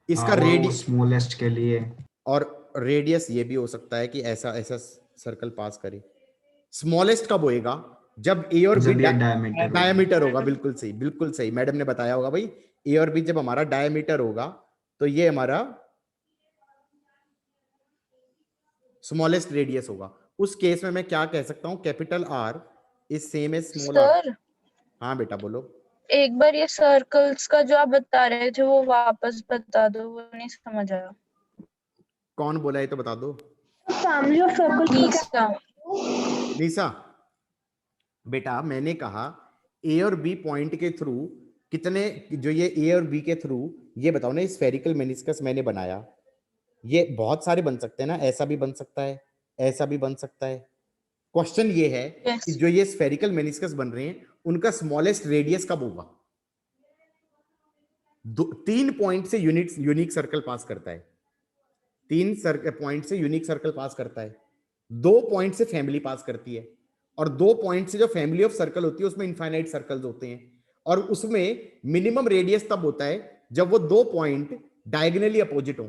Speaker 2: इसका
Speaker 1: हाँ, वो
Speaker 2: रेडियस
Speaker 1: स्मॉलेस्ट के लिए।
Speaker 2: और रेडियस ये भी हो सकता है कि ऐसा ऐसा सर्कल पास करे। स्मॉलेस्ट कब होएगा? जब ए और बी
Speaker 1: जब ये डायमीटर
Speaker 2: डायमीटर होगा। बिल्कुल सही, बिल्कुल सही, मैडम ने बताया होगा भाई। ए और बी जब हमारा डायमीटर होगा तो ये हमारा स्मॉलेस्ट रेडियस होगा। उस केस में मैं क्या कह सकता हूं? Capital R is same as small r.
Speaker 7: Sir
Speaker 2: हाँ बेटा बोलो।
Speaker 7: एक बार ये सर्कल्स का जो आप बता रहे थे वो वापस बता दो, वो नहीं समझ आया।
Speaker 2: कौन बोला है तो बता दो।
Speaker 6: फैमिली ऑफ सर्कल
Speaker 7: नीसा।
Speaker 2: निशा बेटा मैंने कहा ए और बी पॉइंट के थ्रू कितने, जो ये ए और बी के थ्रू, ये बताओ ना, स्फेरिकल मेनिस्कस मैंने बनाया, ये बहुत सारे बन सकते हैं ना, ऐसा भी बन सकता है, ऐसा भी बन सकता है। क्वेश्चन ये है
Speaker 7: Yes.
Speaker 2: कि जो ये स्फेरिकल मेनिस्कस बन रहे हैं उनका स्मॉलेस्ट रेडियस कब होगा? तीन पॉइंट से यूनिक सर्कल पास करता है, तीन पॉइंट से यूनिक सर्कल पास करता है, दो पॉइंट से फैमिली पास करती है, और दो पॉइंट से जो फैमिली ऑफ सर्कल होती है उसमें इनफाइनाइट सर्कल्स होते हैं, और उसमें मिनिमम रेडियस तब होता है जब वो दो पॉइंट डायगोनली अपोजिट हो।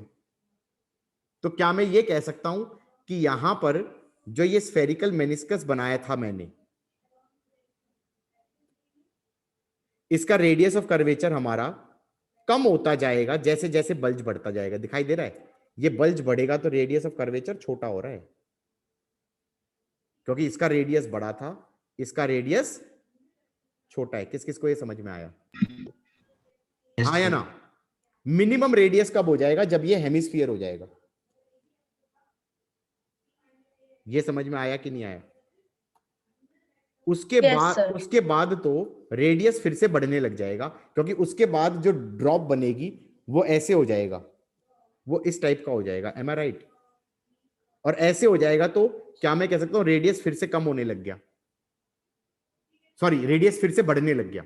Speaker 2: तो क्या मैं ये कह सकता हूं कि यहां पर जो ये स्फेरिकल मेनिस्कस बनाया था मैंने, इसका रेडियस ऑफ कर्वेचर हमारा कम होता जाएगा जैसे जैसे बल्ज बढ़ता जाएगा। दिखाई दे रहा है? ये बल्ज बढ़ेगा तो रेडियस ऑफ कर्वेचर छोटा हो रहा है, क्योंकि इसका रेडियस बड़ा था, इसका रेडियस छोटा है। किस किस को ये समझ में आया?
Speaker 1: Yes,
Speaker 2: हाँ या
Speaker 1: sir.
Speaker 2: ना? मिनिमम रेडियस कब हो जाएगा? जब ये हेमिस्फीयर हो जाएगा। ये समझ में आया कि नहीं आया? उसके
Speaker 7: Yes,
Speaker 2: बाद
Speaker 7: sir.
Speaker 2: उसके बाद तो रेडियस फिर से बढ़ने लग जाएगा, क्योंकि उसके बाद जो ड्रॉप बनेगी वो ऐसे हो जाएगा, वो इस टाइप का हो जाएगा। Am I right? और ऐसे हो जाएगा तो क्या मैं कह सकता हूं रेडियस फिर से कम होने लग गया, सॉरी रेडियस फिर से बढ़ने लग गया।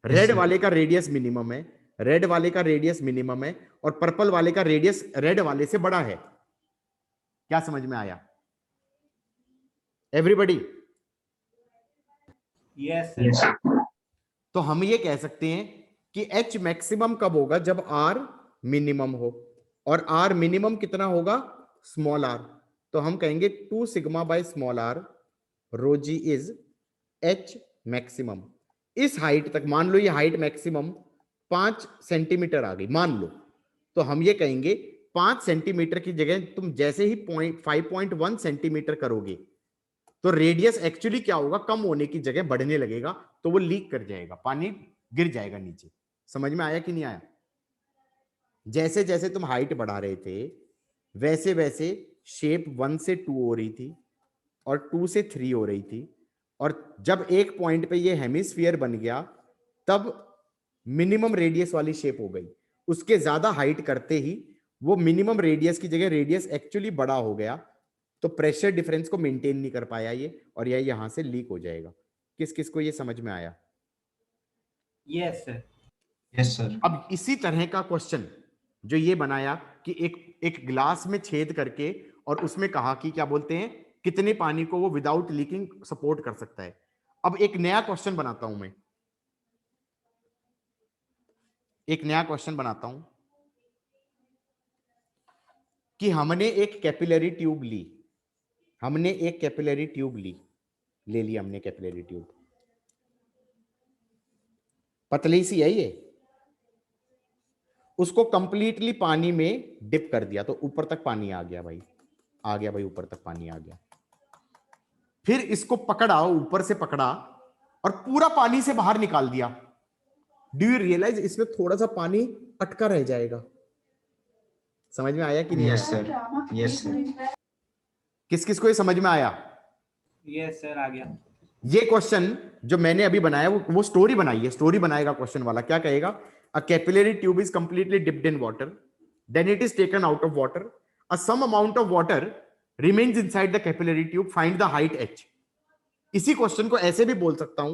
Speaker 2: Red
Speaker 1: sir.
Speaker 2: वाले का रेडियस मिनिमम है, रेड वाले का रेडियस मिनिमम है, और पर्पल वाले का रेडियस रेड वाले से बड़ा है। क्या समझ में आया everybody?
Speaker 4: Yes, sir.
Speaker 1: Yes, sir.
Speaker 2: तो हम ये कह सकते हैं कि H मैक्सिमम कब होगा? जब R मिनिमम हो, और R मिनिमम कितना होगा? Small r। तो हम कहेंगे 2 sigma by small r rho ji is H maximum. इस हाइट तक, मान लो ये हाइट मैक्सिमम 5 सेंटीमीटर आ गई मान लो, तो हम ये कहेंगे 5 सेंटीमीटर की जगह तुम जैसे ही 5.1 सेंटीमीटर करोगे तो रेडियस एक्चुअली क्या होगा? कम होने की जगह बढ़ने लगेगा, तो वो लीक कर जाएगा, पानी गिर जाएगा नीचे। समझ में आया कि नहीं आया? जैसे जैसे तुम हाइट बढ़ा रहे थे वैसे वैसे शेप 1 से 2 हो रही थी और 2 से 3 हो रही थी, और जब एक पॉइंट पे ये हेमिस्फीयर बन गया तब मिनिमम रेडियस वाली शेप हो गई। उसके ज्यादा हाइट करते ही वो मिनिमम रेडियस की जगह रेडियस एक्चुअली बड़ा हो गया, तो प्रेशर डिफरेंस को मेंटेन नहीं कर पाया ये, और यह यहां से लीक हो जाएगा। किस किस को ये समझ में आया?
Speaker 4: Yes, sir.
Speaker 1: Yes, sir.
Speaker 2: अब इसी तरह का क्वेश्चन जो ये बनाया कि एक ग्लास में छेद करके और उसमें कहा कि क्या बोलते हैं, कितने पानी को वो विदाउट लीकिंग सपोर्ट कर सकता है। अब एक नया क्वेश्चन बनाता हूं मैं, एक नया क्वेश्चन बनाता हूं कि हमने एक कैपिलरी ट्यूब ली, हमने एक कैपिलरी ट्यूब ली, ले लिया हमने कैपिलरी ट्यूब, पतली सी है ये, उसको कंप्लीटली पानी में डिप कर दिया तो ऊपर तक पानी आ गया भाई, आ गया भाई, ऊपर तक पानी आ गया। फिर इसको पकड़ा, ऊपर से पकड़ा और पूरा पानी से बाहर निकाल दिया। डू यू रियलाइज इसमें थोड़ा सा पानी अटका रह जाएगा? समझ में आया कि नहीं
Speaker 1: यस
Speaker 2: आया?
Speaker 1: Sir, yes sir.
Speaker 2: किस किस को ये समझ में आया?
Speaker 4: यस सर, आ गया।
Speaker 2: ये क्वेश्चन जो मैंने अभी बनाया वो स्टोरी बनाई है, स्टोरी बनाएगा क्वेश्चन वाला। क्या कहेगा? A capillary tube is completely dipped in water, then it is taken out of water, a some amount of water remains inside the capillary tube, find the height h। इसी question को ऐसे भी बोल सकता हूं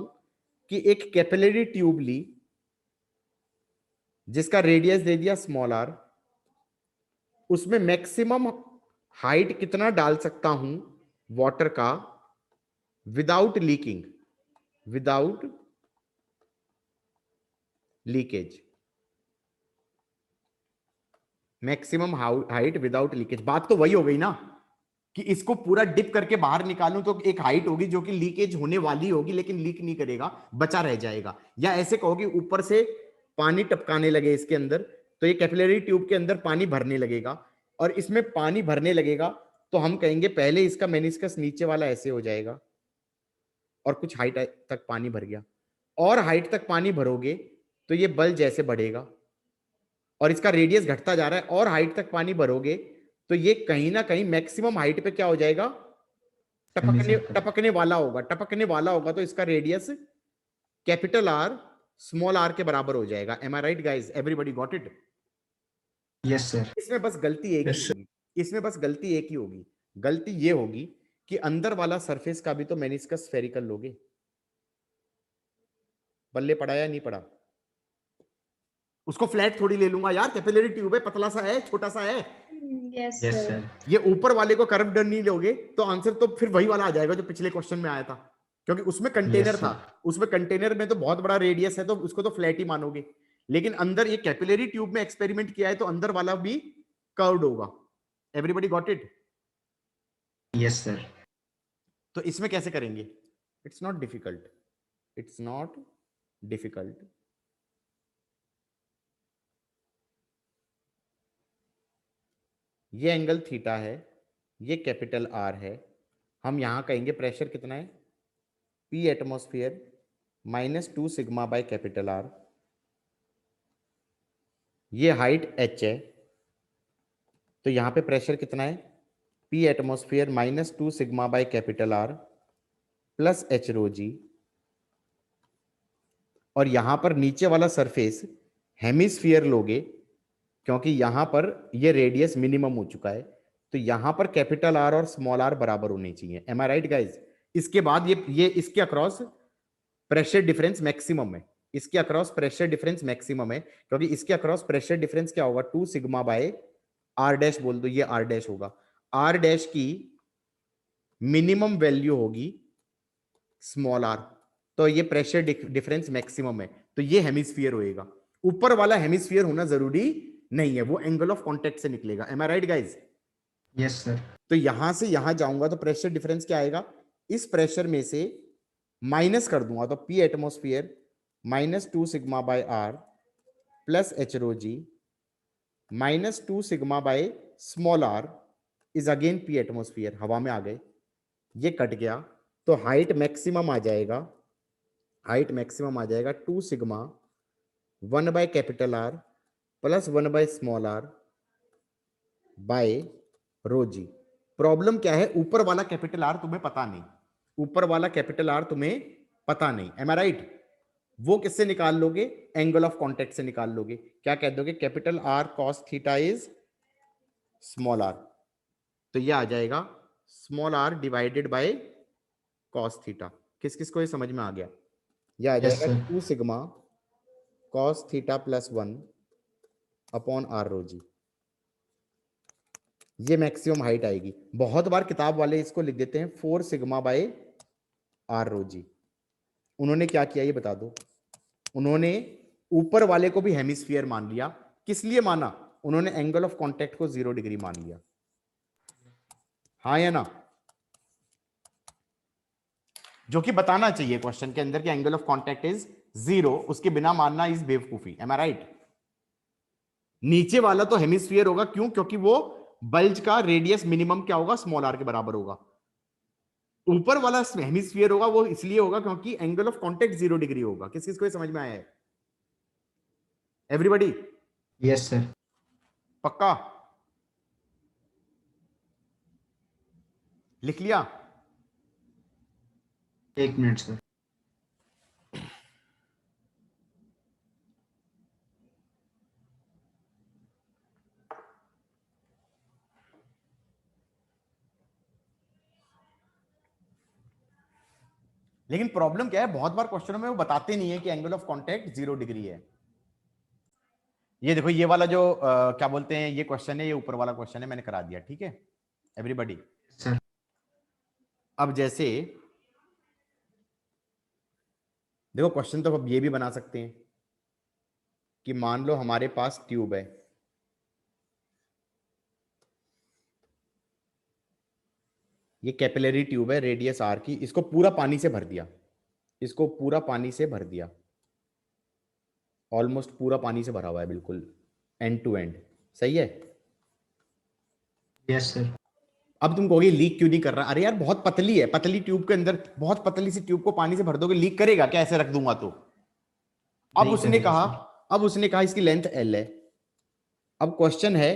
Speaker 2: कि एक कैपिलरी ट्यूब ली जिसका रेडियस दे दिया स्मॉल r, उसमें मैक्सिमम हाइट कितना डाल सकता हूं वाटर का without leaking, without leakage, maximum height without leakage. बात तो वही हो गई ना कि इसको पूरा डिप करके बाहर निकालूं तो एक हाइट होगी जो कि लीकेज होने वाली होगी लेकिन लीक नहीं करेगा, बचा रह जाएगा। या ऐसे कहोगे ऊपर से पानी टपकाने लगे इसके अंदर, तो ये कैपिलरी ट्यूब के अंदर पानी भरने लगेगा, और इसमें पानी भरने लगेगा तो हम कहेंगे पहले इसका मेनिस्कस नीचे वाला ऐसे हो जाएगा और कुछ हाइट तक पानी भर गया, और हाइट तक पानी भरोगे तो ये बल जैसे बढ़ेगा और इसका रेडियस घटता जा रहा है, और हाइट तक पानी भरोगे तो ये कहीं ना कहीं मैक्सिमम हाइट पे क्या हो जाएगा? टपकने वाला होगा। टपकने वाला होगा तो इसका radius capital R small r के बराबर हो जाएगा। Am I right guys? Everybody got it?
Speaker 1: Yes sir.
Speaker 2: इसमें बस गलती एक ही होगी, इसमें बस गलती एक ही होगी। गलती ये होगी कि अंदर वाला सरफेस का भी तो मेनिस्कस स्फेरिकल लोगे। बल्ले पड़ा या नहीं पड़ा? उसको फ्लैट थोड़ी ले लूंगा यार, कैपिलरी ट्यूब है, पतला सा है, छोटा सा है।
Speaker 6: Yes
Speaker 1: yes
Speaker 6: sir.
Speaker 1: सर।
Speaker 2: ये ऊपर वाले को कर्व डन नहीं लोगे तो आंसर तो फिर वही वाला आ जाएगा जो पिछले क्वेश्चन में आया था, क्योंकि उसमें कंटेनर
Speaker 1: Yes,
Speaker 2: था, उसमें कंटेनर में तो बहुत बड़ा रेडियस है तो उसको तो फ्लैट ही मानोगे। लेकिन अंदर ये कैपिलरी ट्यूब में एक्सपेरिमेंट किया है तो अंदर वाला भी कर्व्ड होगा। Everybody got it?
Speaker 1: Yes sir.
Speaker 2: तो इसमें कैसे करेंगे? It's not difficult, it's not difficult. ये एंगल थीटा है, ये कैपिटल आर है। हम यहां कहेंगे प्रेशर कितना है? P atmosphere -2 sigma by capital are. ये हाइट h है तो यहां पे प्रेशर कितना है? P atmosphere -2 sigma by capital R plus h rho g. और यहां पर नीचे वाला सरफेस हेमिस्फीयर लोगे क्योंकि यहां पर ये रेडियस मिनिमम हो चुका है, तो यहां पर कैपिटल आर और स्मॉल आर बराबर होने चाहिए। Am I right guys? इसके बाद ये इसके अक्रॉस प्रेशर डिफरेंस मैक्सिमम है, इसके अक्रॉस प्रेशर डिफरेंस मैक्सिमम है, क्योंकि इसके अक्रॉस प्रेशर डिफरेंस क्या होगा? 2 सिग्मा बाय आर डैश बोल दो, ये आर डैश होगा। आर डैश की मिनिमम वैल्यू होगी स्मॉल आर, तो ये प्रेशर डिफरेंस मैक्सिमम है, तो ये हेमिस्फीयर होएगा। ऊपर वाला हेमिस्फीयर होना जरूरी नहीं है, वो एंगल ऑफ कांटेक्ट से निकलेगा। M I right guys?
Speaker 1: Yes sir.
Speaker 2: तो यहां से यहां जाऊंगा तो प्रेशर डिफरेंस क्या आएगा? इस प्रेशर में से माइनस कर दूंगा तो P atmosphere -2 sigma by are plus h rho ji -2 sigma by small r is again P atmosphere. हवा में आ गए, ये कट गया तो हाइट मैक्सिमम आ जाएगा, हाइट मैक्सिमम आ जाएगा 2 sigma 1 by capital R plus 1 by small r by rho g. Problem क्या है? ऊपर वाला कैपिटल आर तुम्हें पता नहीं, ऊपर वाला कैपिटल आर तुम्हें पता नहीं। M I right? वो किससे निकाल लोगे? एंगल ऑफ कांटेक्ट से निकाल लोगे। क्या कह दोगे? Capital R cos theta is small R, तो ये आ जाएगा small R divided by cos theta. किस किस को ये समझ में आ गया? ये आ
Speaker 1: Yes,
Speaker 2: जाएगा
Speaker 1: sir.
Speaker 2: 2 sigma cos theta plus 1 upon R rho G. ये मैक्सिमम हाइट आएगी। बहुत बार किताब वाले इसको लिख देते हैं 4 सिग्मा बाय आर रो जी। उन्होंने क्या किया ये बता दो? उन्होंने ऊपर वाले को भी हेमिस्फीयर मान लिया। किस लिए माना? उन्होंने एंगल ऑफ कांटेक्ट को 0 डिग्री मान लिया। हाँ या ना? जो कि बताना चाहिए क्वेश्चन के अंदर कि एंगल ऑफ कांटेक्ट इज 0, उसके बिना मानना इस बेवकूफी। M I right? नीचे वाला तो हेमिस्फीयर होगा, क्यों? क्योंकि वो बल्ज का रेडियस मिनिमम क्या होगा? स्मॉल आर के बराबर होगा। ऊपर वाला हेमिस्फीयर होगा, वो इसलिए होगा क्योंकि एंगल ऑफ कांटेक्ट 0 डिग्री होगा। किस किस को ये समझ में आया है? एवरीबॉडी?
Speaker 1: Yes sir.
Speaker 2: पक्का? लिख लिया?
Speaker 1: 1 मिनट सर।
Speaker 2: लेकिन प्रॉब्लम क्या है, बहुत बार क्वेश्चनों में वो बताते नहीं है कि एंगल ऑफ कांटेक्ट 0 डिग्री है। ये देखो, ये वाला जो क्या बोलते हैं, ये क्वेश्चन है, ये ऊपर वाला क्वेश्चन है, मैंने करा दिया। ठीक है एवरीबॉडी?
Speaker 1: सर।
Speaker 2: अब जैसे देखो, क्वेश्चन तो अब ये भी बना सकते हैं कि मान लो हमारे पास ट्यूब है, ये कैपिलरी ट्यूब है रेडियस आर की, इसको पूरा पानी से भर दिया, इसको पूरा पानी से भर दिया, ऑलमोस्ट पूरा पानी से भरा हुआ है, बिल्कुल एंड टू एंड। सही है?
Speaker 1: Yes sir.
Speaker 2: अब तुम कहोगे लीक क्यों नहीं कर रहा? अरे यार बहुत पतली है, पतली ट्यूब के अंदर, बहुत पतली सी ट्यूब को पानी से भर दोगे, लीक करेगा क्या ऐसे रख दूंगा तो? अब
Speaker 1: नहीं
Speaker 2: उसने
Speaker 1: करेगा
Speaker 2: कहा,
Speaker 1: सर।
Speaker 2: अब उसने कहा इसकी लेंथ एल है। अब क्वेश्चन है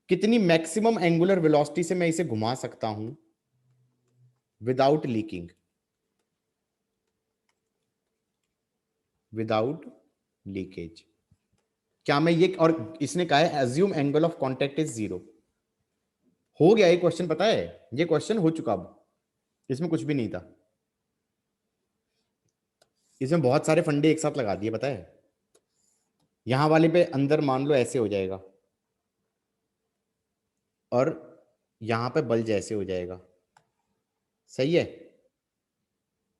Speaker 2: कितनी मैक्सिमम एंगुलर वेलोसिटी से मैं इसे घुमा सकता हूं विदाउट लीकिंग, विदाउट लीकेज। क्या मैं ये, और इसने कहा है assume angle of contact is 0। हो गया ये क्वेश्चन, पता है ये क्वेश्चन हो चुका, अब इसमें कुछ भी नहीं था, इसमें बहुत सारे फंडे एक साथ लगा दिए, पता है? यहां वाले पे अंदर मान लो ऐसे हो जाएगा, और यहां पे बल्ज ऐसे हो जाएगा। सही है?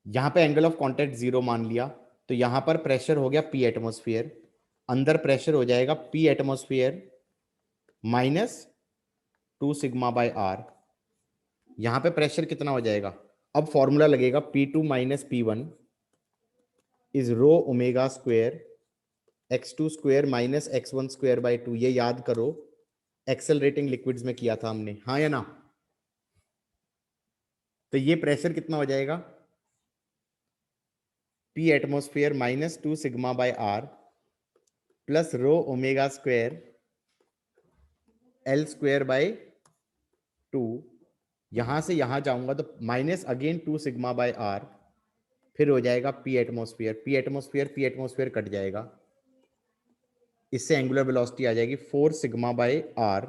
Speaker 2: यहां पे एंगल ऑफ कांटेक्ट 0 मान लिया, तो यहां पर प्रेशर हो गया P एटमॉस्फेयर, अंदर प्रेशर हो जाएगा P atmosphere minus 2 sigma by r. यहां पे प्रेशर कितना हो जाएगा? अब फॉर्मूला लगेगा P2 माइनस P1 is rho omega square x2 square minus x1 square by 2। ये याद करो, एक्सेलरेटिंग लिक्विड्स में किया था हमने, हाँ या ना? तो ये प्रेशर कितना हो जाएगा? P atmosphere minus 2 sigma by are plus rho omega square L square by 2। यहां से यहां जाऊंगा तो minus again 2 sigma by r, फिर हो जाएगा P atmosphere, P atmosphere P atmosphere cut जाएगा, इससे एंगुलर वेलोसिटी आ जाएगी 4 sigma by r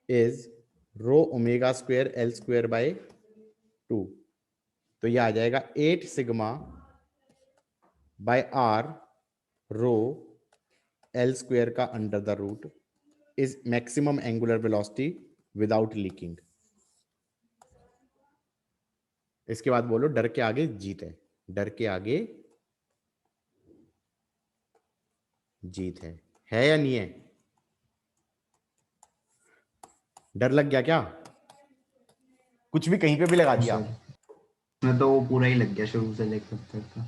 Speaker 2: is rho omega square L square by 2। तो यह आ जाएगा 8 sigma by are rho L square का under the root is maximum angular velocity without leaking. इसके बाद बोलो डर के आगे जीत है, डर के आगे जीत है या नहीं है? डर लग गया क्या? कुछ भी कहीं पे भी लगा दिया?
Speaker 1: मैं तो वो पूरा ही लग गया शुरू से लेकर अब तक का।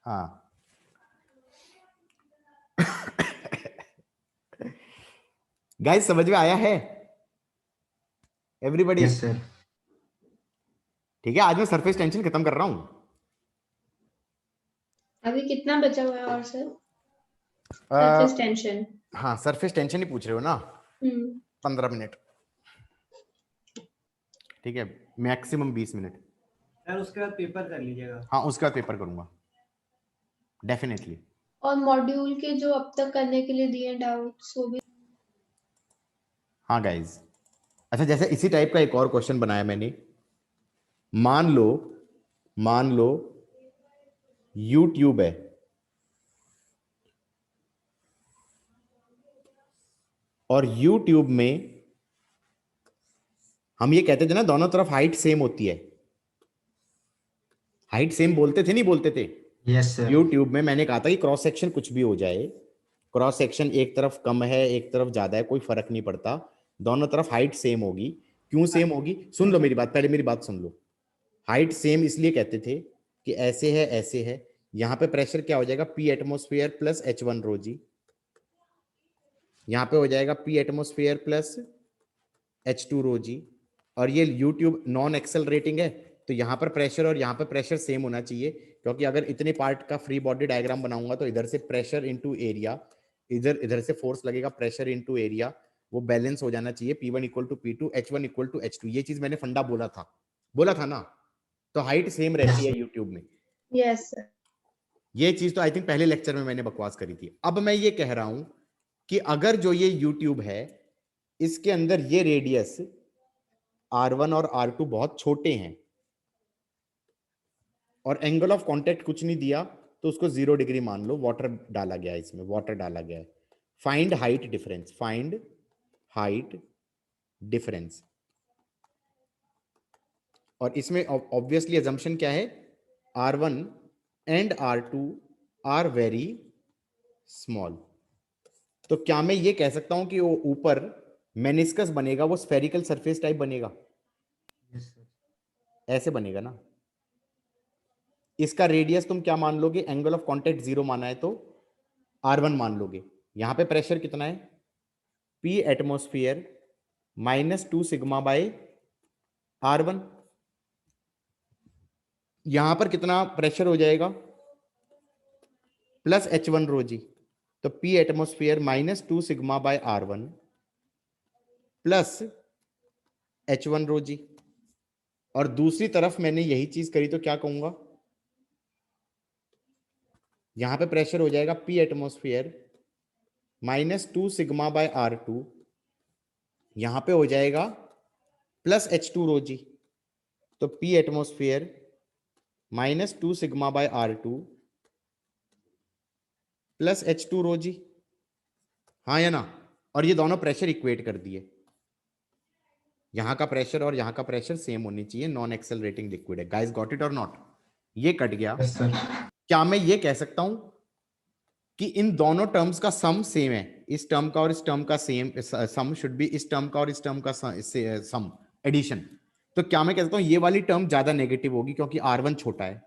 Speaker 2: हाँ गाइस समझ में आया है एवरीबॉडी?
Speaker 1: Yes sir.
Speaker 2: ठीक है, आज मैं सरफेस टेंशन खत्म कर रहा हूं।
Speaker 5: अभी कितना बचा हुआ है और सर? Surface tension.
Speaker 2: हाँ सरफेस टेंशन ही पूछ रहे हो ना? 15 मिनट, ठीक है, मैक्सिमम 20 मिनट।
Speaker 4: सर उसके बाद पेपर कर लीजिएगा।
Speaker 2: हाँ उसके बाद पेपर करूंगा डेफिनेटली।
Speaker 8: और मॉड्यूल के जो अब तक करने के लिए दिए डाउट्स वो भी।
Speaker 2: हाँ गाइज, अच्छा जैसे इसी टाइप का एक और क्वेश्चन बनाया मैंने। मान लो यूट्यूब है, और यूट्यूब में हम ये कहते थे ना दोनों तरफ हाइट सेम होती है, हाइट सेम बोलते थे नहीं बोलते थे?
Speaker 1: Yes sir.
Speaker 2: यूट्यूब में मैंने कहा था कि क्रॉस सेक्शन कुछ भी हो जाए, क्रॉस सेक्शन एक तरफ कम है एक तरफ ज्यादा है कोई फर्क नहीं पड़ता, दोनों तरफ हाइट सेम होगी। क्यों सेम होगी? सुन लो मेरी बात, पहले मेरी बात सुन लो। हाइट सेम इसलिए कहते थे कि ऐसे है यहां पे प्रेशर क्या हो जाएगा, पी एटमोस्फियर प्लस H1 रो जी, यहां पे हो जाएगा पी एटमोस्फियर प्लस H2 रो जी, और ये यूट्यूब नॉन एक्सेलरेटिंग है तो यहाँ पर प्रेशर और यहाँ पर प्रेशर सेम होना चाहिए, क्योंकि अगर इतने पार्ट का फ्री बॉडी डायग्राम बनाऊंगा तो इधर से प्रेशर इनटू एरिया, इधर इधर से फोर्स लगेगा, प्रेशर इनटू एरिया, वो बैलेंस हो जाना चाहिए, P1 equal to P2, H1 equal to H2। ये चीज मैंने फंडा बोला था ना, तो हाइट सेम रहती है यूट्यूब में।
Speaker 8: Yes sir.
Speaker 2: ये चीज तो आई थिंक पहले लेक्चर में मैंने बकवास करी थी। अब मैं ये कह रहा हूं कि अगर जो ये यूट्यूब है इसके अंदर ये रेडियस R1 और R2 बहुत छोटे हैं और एंगल ऑफ कांटेक्ट कुछ नहीं दिया तो उसको 0 डिग्री मान लो, वाटर डाला गया है इसमें, वाटर डाला गया है। Find height difference, find height difference, और इसमें ऑब्वियसली अजम्पशन क्या है, R1 and R2 are very small. तो क्या मैं ये कह सकता हूं कि वो ऊपर मेनिस्कस बनेगा, वो स्फेरिकल सरफेस टाइप बनेगा?
Speaker 1: Yes sir.
Speaker 2: ऐसे बनेगा ना। इसका रेडियस तुम क्या मान लोगे, एंगल ऑफ कांटेक्ट 0 माना है तो R1 मान लोगे। यहां पे प्रेशर कितना है, P atmosphere -2 sigma bye R1। यहां पर कितना प्रेशर हो जाएगा, प्लस H1 रो जी, तो P atmosphere -2 sigma bye R1 plus H1 रो जी। और दूसरी तरफ मैंने यही चीज करी तो क्या कहूंगा, यहां पे प्रेशर हो जाएगा P atmosphere -2 sigma bye R2, यहां पे हो जाएगा प्लस H2 रो जी, तो P atmosphere -2 sigma bye R2 plus H2 रो जी। हाँ या ना? और ये दोनों प्रेशर इक्वेट कर दिए, यहां का प्रेशर और यहां का प्रेशर सेम होनी चाहिए, नॉन एक्सेलरेटिंग लिक्विड है। गाइस गॉट इट और नॉट? ये कट गया।
Speaker 1: Yes sir.
Speaker 2: क्या मैं ये कह सकता हूं कि इन दोनों टर्म्स का सम सेम है, इस टर्म का और इस टर्म का सेम सम शुड बी इस टर्म का और इस टर्म का सम एडिशन? तो क्या मैं कह सकता हूं ये वाली टर्म ज्यादा नेगेटिव होगी क्योंकि R1 छोटा है,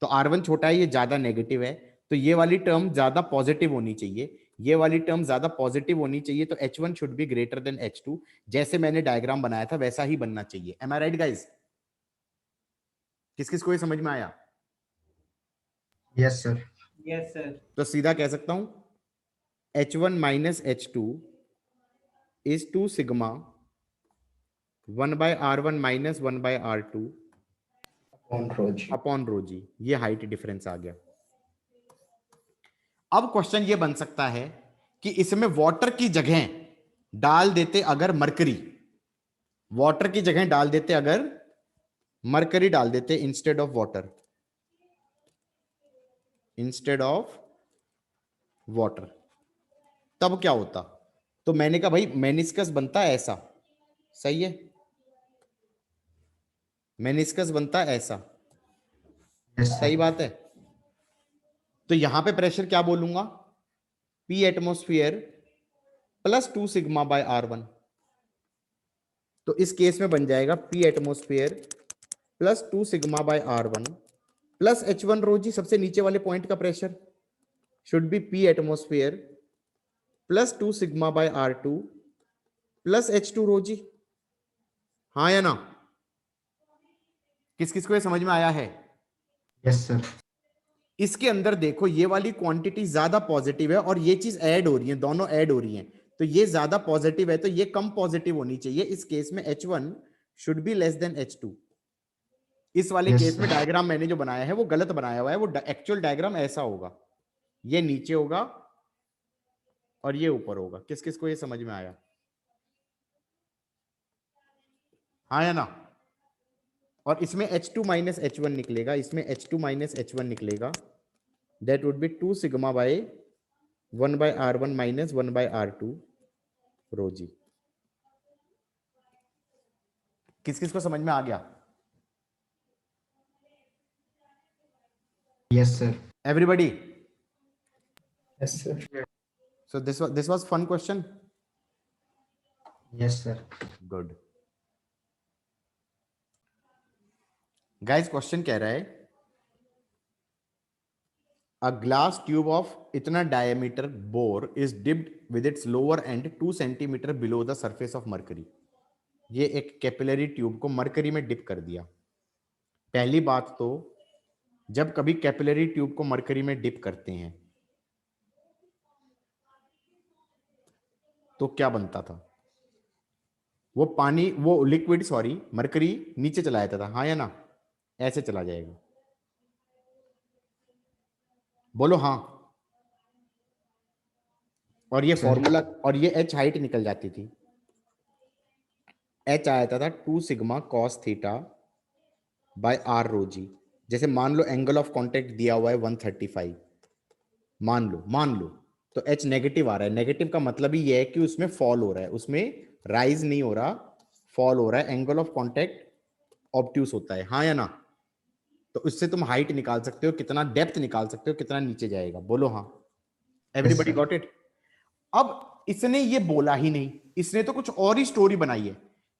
Speaker 2: तो R1 छोटा है, ये ज्यादा नेगेटिव है, तो ये वाली टर्म ज्यादा पॉजिटिव होनी चाहिए, ये वाली टर्म ज्यादा पॉजिटिव होनी चाहिए, तो H1 should be greater than H2। जैसे मैंने डायग्राम बनाया था वैसा ही बनना चाहिए। Am I right guys? किस किस को ये समझ में आया?
Speaker 1: Yes sir.
Speaker 4: Yes sir.
Speaker 2: तो सीधा कह सकता हूं H1 minus H2 is 2 sigma 1 by R1 minus 1 by R2 upon rho G. ये हाइट डिफरेंस आ गया। अब क्वेश्चन ये बन सकता है कि इसमें वाटर की जगह डाल देते अगर मरकरी, वाटर की जगह डाल देते अगर मरकरी डाल देते instead of water, instead of water, तब क्या होता? तो मैंने कहा भाई मेनिस्कस बनता है ऐसा, सही है, मेनिस्कस बनता है ऐसा,
Speaker 1: यस
Speaker 2: सही
Speaker 1: सर।
Speaker 2: बात है। तो यहां पे प्रेशर क्या बोलूंगा, P atmosphere plus 2 sigma bye R1। तो इस केस में बन जाएगा P atmosphere plus 2 sigma bye R1 plus H1 रो जी, सबसे नीचे वाले पॉइंट का pressure should be P atmosphere plus 2 sigma bye R2 plus H2 रो जी। हाँ या ना? किस किस को ये समझ में आया है?
Speaker 1: Yes sir.
Speaker 2: इसके अंदर देखो ये वाली क्वांटिटी ज्यादा पॉजिटिव है और ये चीज ऐड हो रही है, दोनों ऐड हो रही हैं, तो ये ज्यादा पॉजिटिव है तो ये कम पॉजिटिव होनी चाहिए। इस केस में H1 should be less than H2। इस वाले
Speaker 1: Yes,
Speaker 2: केस में
Speaker 1: sir.
Speaker 2: डायग्राम मैंने जो बनाया है वो गलत बनाया हुआ है, वो एक्चुअल डायग्राम ऐसा होगा, ये नीचे होगा और ये ऊपर होगा। किस किस को ये समझ में आया? हाँ या ना? और इसमें H2 माइनस H1 निकलेगा, इसमें H2 माइनस H1 निकलेगा, that would be 2 sigma by 1 by R1 minus 1 by R2 rho g. किस किस को समझ में आ गया?
Speaker 1: Yes, sir.
Speaker 2: Everybody?
Speaker 1: Yes, sir.
Speaker 2: So this was fun question.
Speaker 1: Yes, sir.
Speaker 2: Good. Guys, question कह रहा है A glass tube of इतना diameter bore is dipped with its lower end 2 centimeter below the surface of mercury. ये एक capillary tube को mercury में dip कर दिया. पहली बात तो जब कभी कैपिलरी ट्यूब को मरकरी में डिप करते हैं तो क्या बनता था? वो पानी, वो लिक्विड, सॉरी मरकरी नीचे चला जाता था, हाँ या ना? ऐसे चला जाएगा. बोलो हाँ. और ये फॉर्मूला, और ये H हाइट निकल जाती थी. H आ जाता था 2 sigma cos theta by are rho G. जैसे मान लो एंगल ऑफ कांटेक्ट दिया हुआ है 135, मान लो तो H नेगेटिव आ रहा है. नेगेटिव का मतलब ही ये है कि उसमें फॉल हो रहा है, उसमें राइज नहीं हो रहा, फॉल हो रहा है. एंगल ऑफ कांटेक्ट ऑब्ट्यूस होता है, हाँ या ना? तो इससे तुम हाइट निकाल सकते हो, कितना डेप्थ निकाल सकते हो, कितना नीचे जाएगा. बोलो हाँ. Everybody got it? अब इसने ये बोला ही नहीं, इसने तो कुछ और ही स्टोरी बनाई है.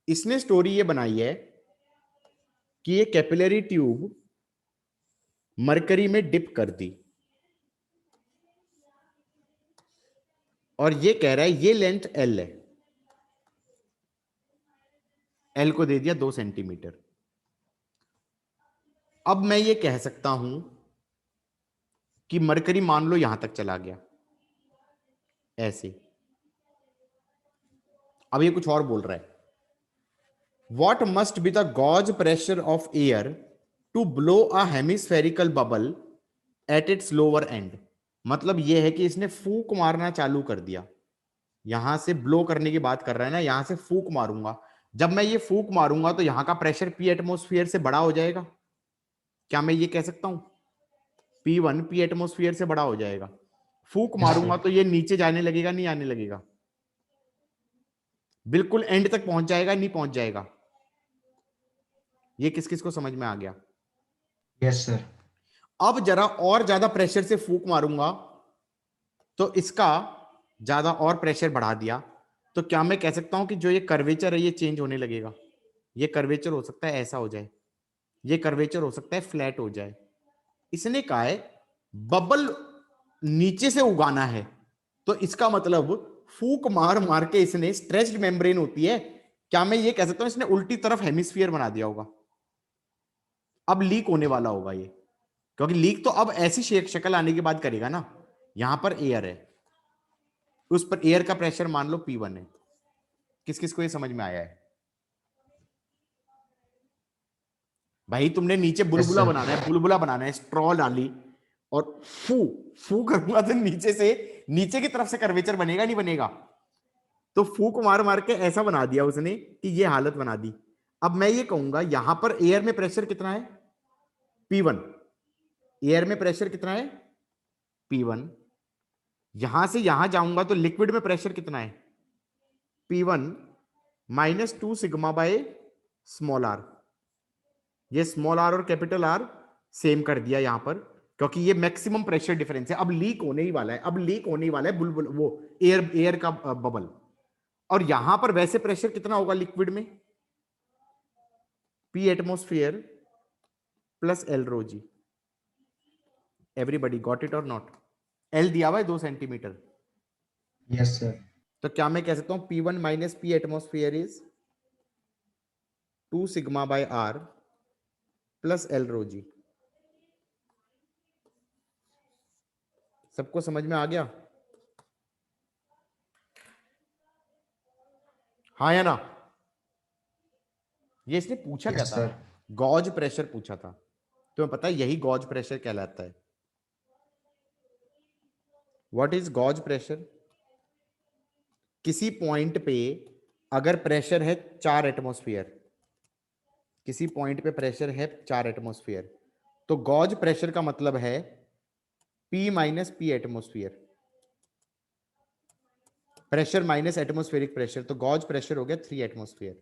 Speaker 2: इसने स्टोरी ये बनाई है कि ये कैपिलरी ट्यूब मरकरी में डिप कर दी और ये कह रहा है ये लेंथ L है, L को दे दिया 2 सेंटीमीटर. अब मैं ये कह सकता हूं कि मरकरी मान लो यहां तक चला गया ऐसे. अब ये कुछ और बोल रहा है. What must be the gauge pressure of air to blow a hemispherical bubble at its lower end? मतलब ये है कि इसने फूंक मारना चालू कर दिया. यहां से ब्लो करने की बात कर रहा है ना, यहां से फूंक मारूंगा. जब मैं ये फूंक मारूंगा तो यहां का प्रेशर P एटमॉस्फेयर से बड़ा हो जाएगा. क्या मैं ये कह सकता हूं? P1 P एटमॉस्फेयर से बड़ा हो जाएगा. फूंक मारूंगा तो ये नीचे जाने लगेगा, नहीं आने लगेगा? बिल्कुल एंड तक पहुंच जाएगा, नहीं पहुंच जाएगा? ये किस किस को समझ में आ गया?
Speaker 1: Yes sir.
Speaker 2: अब जरा और ज्यादा प्रेशर से फूंक मारूंगा तो इसका ज्यादा और प्रेशर बढ़ा दिया, तो क्या मैं कह सकता हूं कि जो ये कर्वेचर है ये चेंज होने लगेगा? ये कर्वेचर हो सकता है ऐसा हो जाए, ये कर्वेचर हो सकता है फ्लैट हो जाए. इसने कहा है बबल नीचे से उगाना है, तो इसका मतलब फूंक मार मार के इसने, स्ट्रेच्ड मेम्ब्रेन होती है, क्या मैं ये कह सकता हूं इसने उल्टी तरफ हेमिस्फीयर बना दिया होगा? अब लीक होने वाला होगा ये, क्योंकि लीक तो अब ऐसी शक्ल आने के बाद करेगा ना. यहां पर एयर है, उस पर एयर का प्रेशर मान लो P1 है. किस किस को ये समझ में आया है? भाई तुमने नीचे बुलबुला बनाना है, बुलबुला बनाना है, स्ट्रॉ डाली और फू करूंगा तो नीचे से, नीचे की तरफ से कर्वेचर बनेगा, नहीं बनेगा? तो फूक मार मार के ऐसा बना दिया उसने कि ये हालत बना दी. अब मैं ये कहूंगा यहां पर एयर में प्रेशर कितना है? P1. एयर में प्रेशर कितना है? P1. यहां से यहां जाऊंगा तो लिक्विड में प्रेशर कितना है? P1 minus 2 sigma by small r. ये स्मॉल आर और कैपिटल आर सेम कर दिया यहां पर, क्योंकि ये मैक्सिमम प्रेशर डिफरेंस है. अब लीक होने ही वाला है, अब लीक होने ही वाला है बुलबुल, वो एयर का बबल. और यहां पर वैसे प्रेशर कितना होगा लिक्विड में? P atmosphere plus L rho g. Everybody got it और नॉट? L दिया हुआ है 2 सेंटीमीटर.
Speaker 1: Yes sir.
Speaker 2: तो क्या मैं कह सकता हूं P1 minus P atmosphere is 2 sigma by R plus L rho जी. सबको समझ में आ गया? हाँ या ना? ये इसने पूछा क्या था? गॉज प्रेशर पूछा था. तुम्हें पता है यही गॉज प्रेशर कहलाता है. What is gauge pressure? किसी पॉइंट पे अगर प्रेशर है 4 एटमॉस्फेयर, किसी पॉइंट पे प्रेशर है 4 एटमॉस्फेयर, तो गॉज प्रेशर का मतलब है P minus P atmosphere. Pressure minus atmospheric pressure, तो गॉज प्रेशर हो गया 3 एटमॉस्फेयर.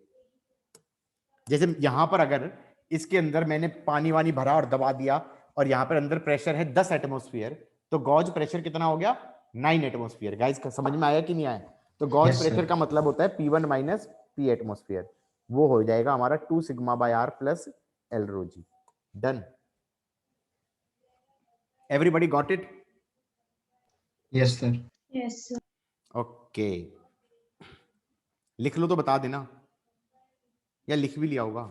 Speaker 2: जैसे यहां पर अगर इसके अंदर मैंने पानी वानी भरा और दबा दिया और यहां पर अंदर प्रेशर है 10 एटमॉस्फेयर, तो गॉज प्रेशर कितना हो गया? 9 एटमॉस्फेयर. गाइस समझ में आया कि नहीं आया? तो गॉज प्रेशर का मतलब होता है P1 माइनस P एटमॉस्फेयर. वो हो जाएगा हमारा 2 sigma by R plus L rho g. Done. Everybody got it?
Speaker 1: Yes sir.
Speaker 8: Yes, sir.
Speaker 2: Okay, लिख लो तो बता देना, या लिख भी लिया होगा।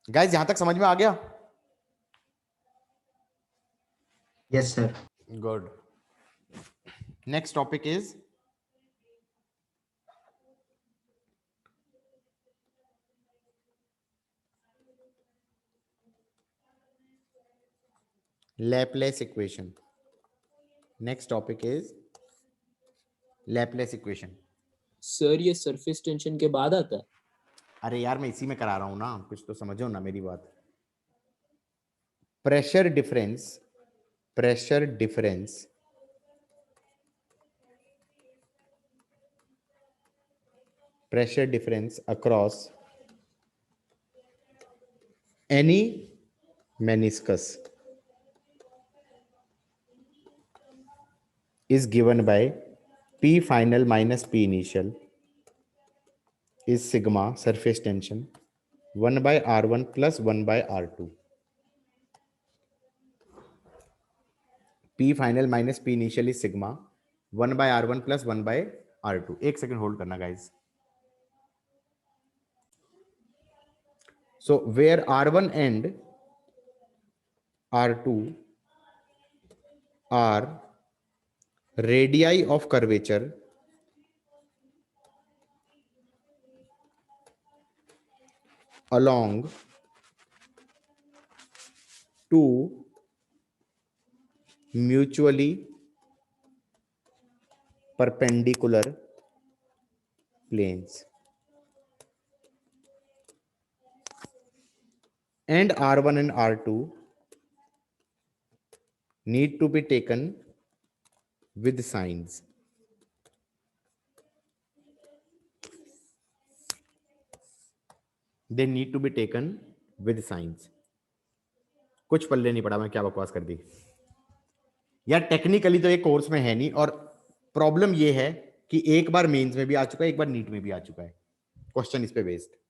Speaker 2: गाइस यहां तक समझ में आ गया?
Speaker 1: Yes sir.
Speaker 2: Good. Next topic is Laplace equation. Next topic is Laplace equation.
Speaker 9: Sir ये सरफेस टेंशन के बाद आता है?
Speaker 2: अरे यार मैं इसी में करा रहा हूं ना, कुछ तो समझो ना मेरी बात। Pressure difference across any meniscus is given by P final minus P initial is sigma surface tension 1 by R1 plus 1 by R2. P final minus P initial is sigma 1 by R1 plus 1 by R2. एक second hold करना guys. So where R1 and R2 are radii of curvature along two mutually perpendicular planes, and R1 and R2 need to be taken with signs. They need to be taken with signs. कुछ पल्ले नहीं पड़ा, मैं क्या बकवास कर दी यार। Technically तो ये कोर्स में है नहीं, और प्रॉब्लम ये है कि एक बार मेंस में भी आ चुका है, एक बार नीट में भी आ चुका है क्वेश्चन इस पे बेस्ड।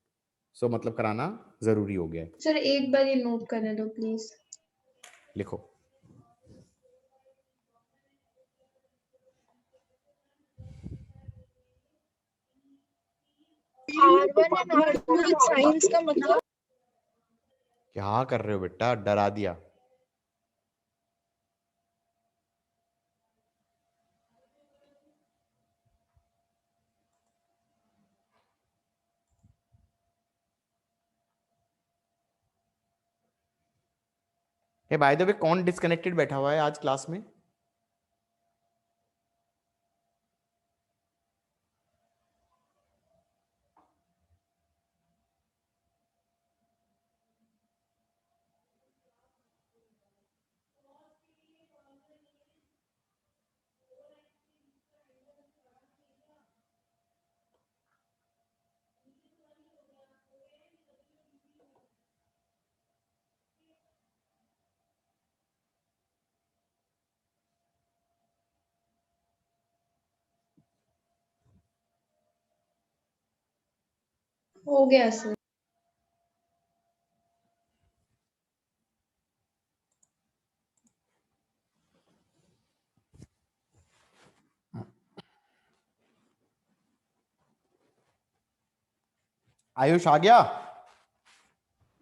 Speaker 2: सो मतलब कराना जरूरी हो गया है।
Speaker 8: सर एक बार ये नोट करने दो प्लीज।
Speaker 2: लिखो।
Speaker 7: R1 and R2 with signs का मतलब?
Speaker 2: क्या कर रहे हो बेटा, डरा दिया। हे बाय द वे कौन डिस्कनेक्टेड बैठा हुआ है आज क्लास में?
Speaker 8: हो गया सर।
Speaker 2: आयुष आ गया?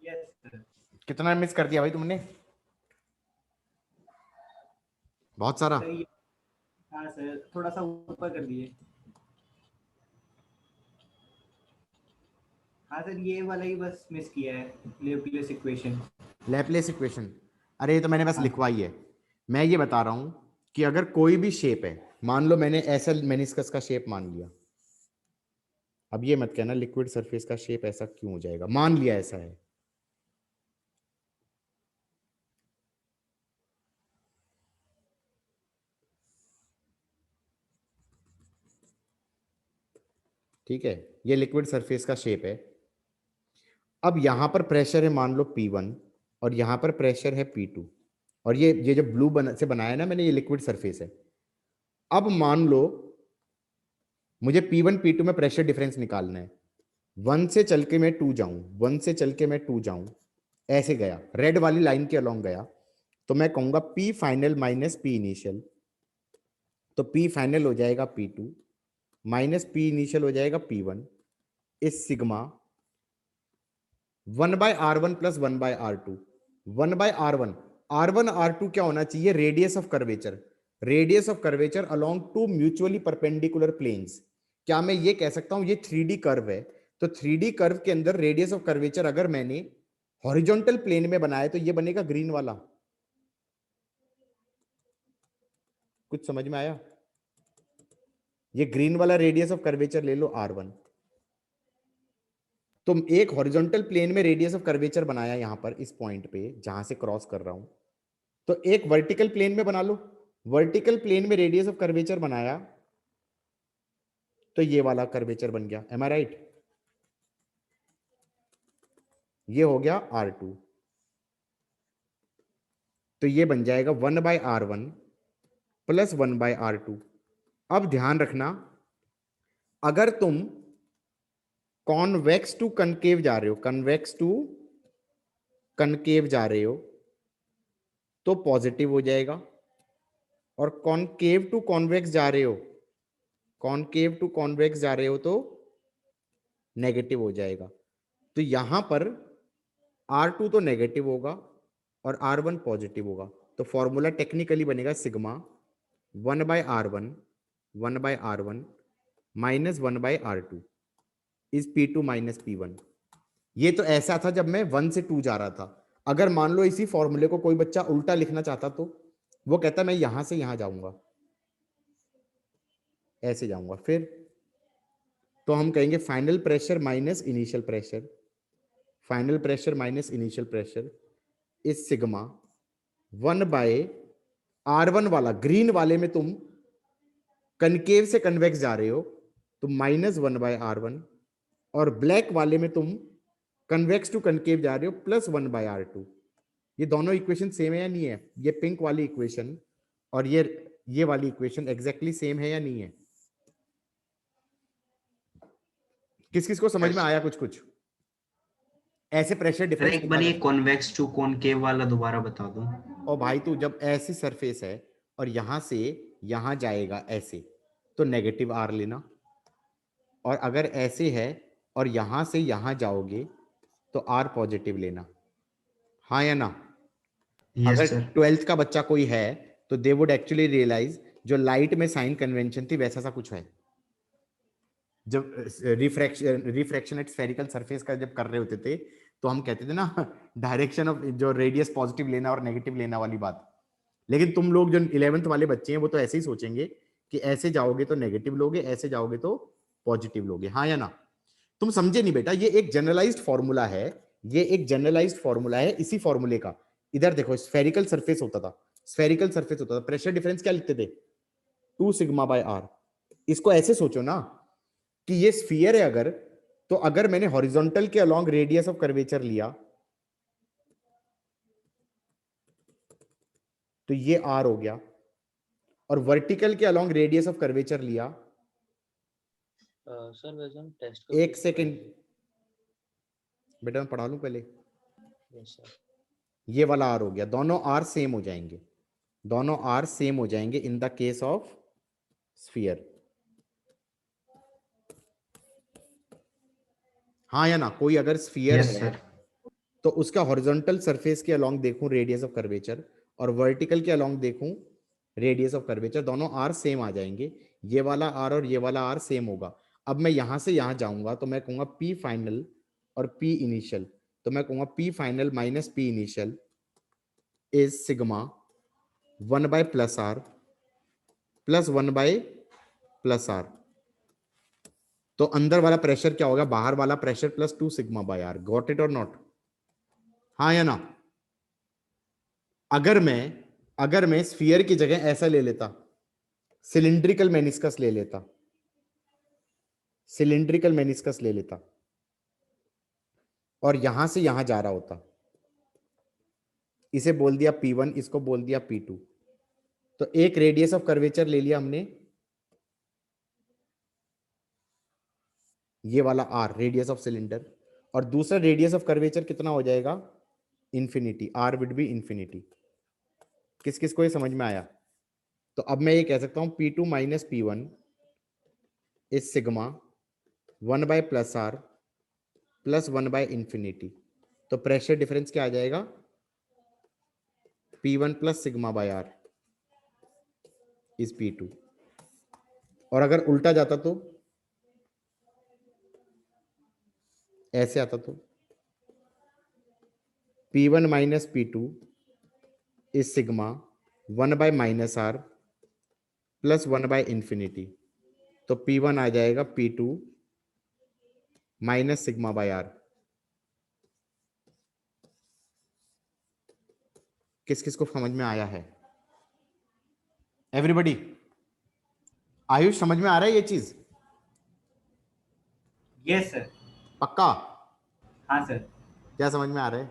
Speaker 4: Yes sir.
Speaker 2: कितना मिस कर दिया भाई तुमने? बहुत सारा।
Speaker 4: हाँ सर, थोड़ा सा ऊपर कर दिए। हाँ सर, ये वाला ही बस मिस किया है, लेप्लेस इक्वेशन।
Speaker 2: लैपलेस इक्वेशन, अरे ये तो मैंने बस लिखवाई है। मैं ये बता रहा हूं कि अगर कोई भी शेप है, मान लो मैंने ऐसा मेनिस्कस का शेप मान लिया, अब ये मत कहना लिक्विड सरफेस का शेप ऐसा क्यों हो जाएगा, मान लिया ऐसा है। ठीक है, ये लिक्विड सरफेस का शेप है। अब यहां पर प्रेशर है मान लो P1 और यहां पर प्रेशर है P2, और ये जो ब्लू से बनाया ना मैंने, ये लिक्विड सरफेस है। अब मान लो मुझे P1 P2 में प्रेशर डिफरेंस निकालना है। 1 से चल के मैं 2 जाऊं, 1 से चल के मैं 2 जाऊं, ऐसे गया, रेड वाली लाइन के अलोंग गया, तो मैं कहूंगा P final minus P initial, तो पी फाइनल हो जाएगा P2 माइनस पी इनिशियल हो जाएगा P1 इस sigma 1/r1 plus 1/r2। 1/r1, r1 r2 क्या होना चाहिए? Radius of curvature, radius of curvature along two mutually perpendicular planes. क्या मैं ये कह सकता हूं ये 3D कर्व है, तो 3D कर्व के अंदर रेडियस ऑफ कर्वेचर अगर मैंने हॉरिजॉन्टल प्लेन में बनाया तो ये बनेगा ग्रीन वाला। कुछ समझ में आया? ये ग्रीन वाला रेडियस ऑफ कर्वेचर ले लो R1। तुम एक हॉरिजॉन्टल प्लेन में रेडियस ऑफ कर्वेचर बनाया यहां पर इस पॉइंट पे जहां से क्रॉस कर रहा हूं, तो एक वर्टिकल प्लेन में बना लो, वर्टिकल प्लेन में रेडियस ऑफ कर्वेचर बनाया तो ये वाला कर्वेचर बन गया। M I right? ये हो गया R2, तो ये बन जाएगा 1/r1 प्लस 1/r2। अब ध्यान रखना, अगर तुम कॉन्वेक्स टू कनकेव जा रहे हो, कन्वेक्स टू कनकेव जा रहे हो तो पॉजिटिव हो जाएगा, और कॉनकेव टू कॉन्वेक्स जा रहे हो, कॉनकेव टू कॉन्वेक्स जा रहे हो तो नेगेटिव हो जाएगा। तो यहां पर R2 तो नेगेटिव होगा और R1 पॉजिटिव होगा, तो फॉर्मूला टेक्निकली बनेगा sigma 1/r1 minus 1/r2 is P2 माइनस P1। ये तो ऐसा था जब मैं 1 से 2 जा रहा था। अगर मान लो इसी फॉर्मूले को कोई बच्चा उल्टा लिखना चाहता तो वो कहता मैं यहां से यहां जाऊंगा, ऐसे जाऊंगा, फिर तो हम कहेंगे final pressure minus initial pressure, final pressure minus initial pressure इस सिग्मा 1/r1 वाला, ग्रीन वाले में तुम कनकेव से कन्वेक्स जा रहे हो तो माइनस 1/r1, और ब्लैक वाले में तुम कन्वेक्स टू कनकेव जा रहे हो प्लस 1/r2। ये दोनों इक्वेशन सेम है या नहीं है? ये पिंक वाली इक्वेशन और ये वाली इक्वेशन एग्जैक्टली सेम है या नहीं है? किस किस को समझ में आया कुछ कुछ? ऐसे प्रेशर डिफरेंस
Speaker 1: एक बार ये कॉन्वेक्स टू कॉनकेव वाला दोबारा बता दो।
Speaker 2: और भाई तू जब ऐसी सरफेस है और यहां से यहां जाएगा ऐसे तो नेगेटिव R लेना, और अगर ऐसे है और यहां से यहां जाओगे तो R पॉजिटिव लेना। हाँ या ना?
Speaker 1: यस
Speaker 2: अगर
Speaker 1: सर।
Speaker 2: 12th का बच्चा कोई है तो दे वुड एक्चुअली रियलाइज जो लाइट में साइन कन्वेंशन थी वैसा सा कुछ है। जब रिफ्रैक्शन एट स्फेरिकल सरफेस का जब कर रहे होते थे तो हम कहते थे ना डायरेक्शन ऑफ जो रेडियस पॉजिटिव लेना और नेगेटिव लेना वाली बात। लेकिन तुम लोग जो 11th वाले बच्चे हैं वो तो ऐसे ही सोचेंगे कि ऐसे जाओगे तो नेगेटिव लोगे, ऐसे जाओगे तो पॉजिटिव लोगे। हाँ या ना? तुम समझे नहीं बेटा, ये एक जनरलाइज्ड फॉर्मूला है, ये एक जनरलाइज्ड फॉर्मूला है। इसी फॉर्मूले का इधर देखो, स्फेरिकल सरफेस होता था, स्फेरिकल सरफेस होता था, प्रेशर डिफरेंस क्या लिखते थे? 2 सिग्मा बाय R। इसको ऐसे सोचो ना कि ये स्फीयर है अगर, तो अगर मैंने हॉरिजॉन्टल के अलोंग रेडियस ऑफ कर्वेचर लिया तो ये R हो गया, और वर्टिकल के अलोंग रेडियस ऑफ कर्वेचर लिया।
Speaker 9: सर वैसे हम टेस्ट
Speaker 2: एक सेकंड बेटा मैं पढ़ा लूं पहले।
Speaker 9: Yes sir.
Speaker 2: ये वाला R हो गया, दोनों R सेम हो जाएंगे, दोनों R सेम हो जाएंगे in the case of sphere. हाँ या ना? कोई अगर स्फीयर
Speaker 1: यस
Speaker 2: है
Speaker 1: सर।
Speaker 2: तो उसका हॉरिजॉन्टल सरफेस के अलोंग देखूं रेडियस ऑफ कर्वेचर, और वर्टिकल के अलोंग देखूं रेडियस ऑफ कर्वेचर, दोनों R सेम आ जाएंगे। ये वाला R और ये वाला R सेम होगा। अब मैं यहां से यहां जाऊंगा तो मैं कहूंगा P फाइनल और P इनिशियल, तो मैं कहूंगा P final minus P initial is sigma 1/+R plus 1/+R। तो अंदर वाला प्रेशर क्या होगा? बाहर वाला pressure plus 2 sigma by R। Got it और नॉट? हाँ या ना? अगर मैं स्फीयर की जगह ऐसा ले लेता, सिलिंड्रिकल मेनिस्कस ले लेता, सिलिंड्रिकल मेनिस्कस ले लेता और यहां से यहां जा रहा होता, इसे बोल दिया P1, इसको बोल दिया P2, तो एक रेडियस ऑफ कर्वेचर ले लिया हमने, ये वाला R रेडियस ऑफ सिलेंडर, और दूसरा रेडियस ऑफ कर्वेचर कितना हो जाएगा? Infinity, r would be infinity. किस किस को ये समझ में आया? तो अब मैं ये कह सकता हूं P2 माइनस P1 is sigma 1 by plus r plus 1 by infinity. तो प्रेशर डिफरेंस क्या आ जाएगा? P1 plus sigma by r is P2। और अगर उल्टा जाता तो ऐसे आता तो P1 minus P2 is sigma 1 by minus r plus 1 by infinity. तो P1 आ जाएगा P2 minus sigma by r. किस किस को समझ में आया है? एवरीबॉडी, आयुष समझ में आ रहा है ये चीज?
Speaker 4: Yes sir.
Speaker 2: पक्का?
Speaker 4: हाँ सर।
Speaker 2: क्या समझ में आ रहा है?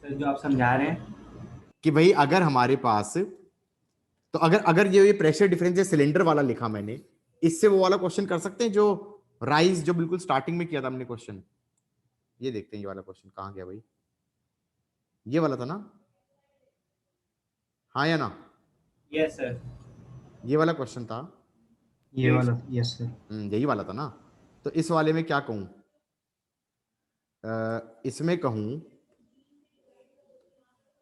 Speaker 4: सर जो आप समझा रहे हैं
Speaker 2: कि भाई अगर हमारे पास, तो अगर ये प्रेशर डिफरेंस है सिलेंडर वाला लिखा मैंने, इससे वो वाला क्वेश्चन कर सकते हैं जो राइज, जो बिल्कुल स्टार्टिंग में किया था हमने क्वेश्चन। ये देखते हैं ये वाला क्वेश्चन कहां गया भाई। ये वाला था ना? हाँ या ना?
Speaker 4: Yes sir.
Speaker 2: ये वाला क्वेश्चन था।
Speaker 1: ये वाला, यस सर।
Speaker 2: यही वाला था ना? तो इस वाले में क्या कहूं? इसमें कहूं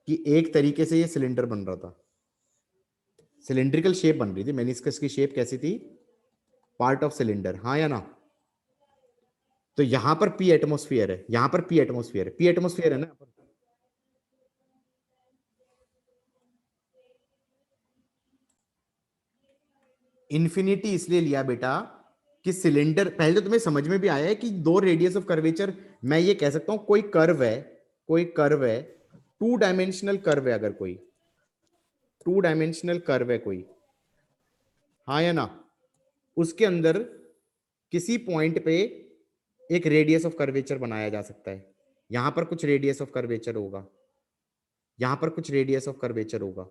Speaker 2: कि एक तरीके से ये सिलेंडर बन रहा था, सिलेंड्रिकल शेप बन रही थी। मेनिस्कस की शेप कैसी थी? पार्ट ऑफ सिलेंडर, हाँ या ना? तो यहां पर P एटमोस्फियर है, यहां पर P एटमोस्फियर है, P एटमोस्फियर है ना? इन्फिनिटी इसलिए लिया बेटा कि सिलेंडर, पहले तो तुम्हें समझ में भी आया है कि दो रेडियस ऑफ कर्वेचर, मैं ये कह सकता हूं कोई कर्व है, कोई कर्व है, टू डायमेंशनल कर्व है, अगर कोई टू डायमेंशनल कर्व है कोई, हाँ या ना? उसके अंदर किसी पॉइंट पे एक रेडियस ऑफ कर्वेचर बनाया जा सकता है। यहां पर कुछ रेडियस ऑफ कर्वेचर होगा, यहां पर कुछ रेडियस ऑफ कर्वेचर होगा।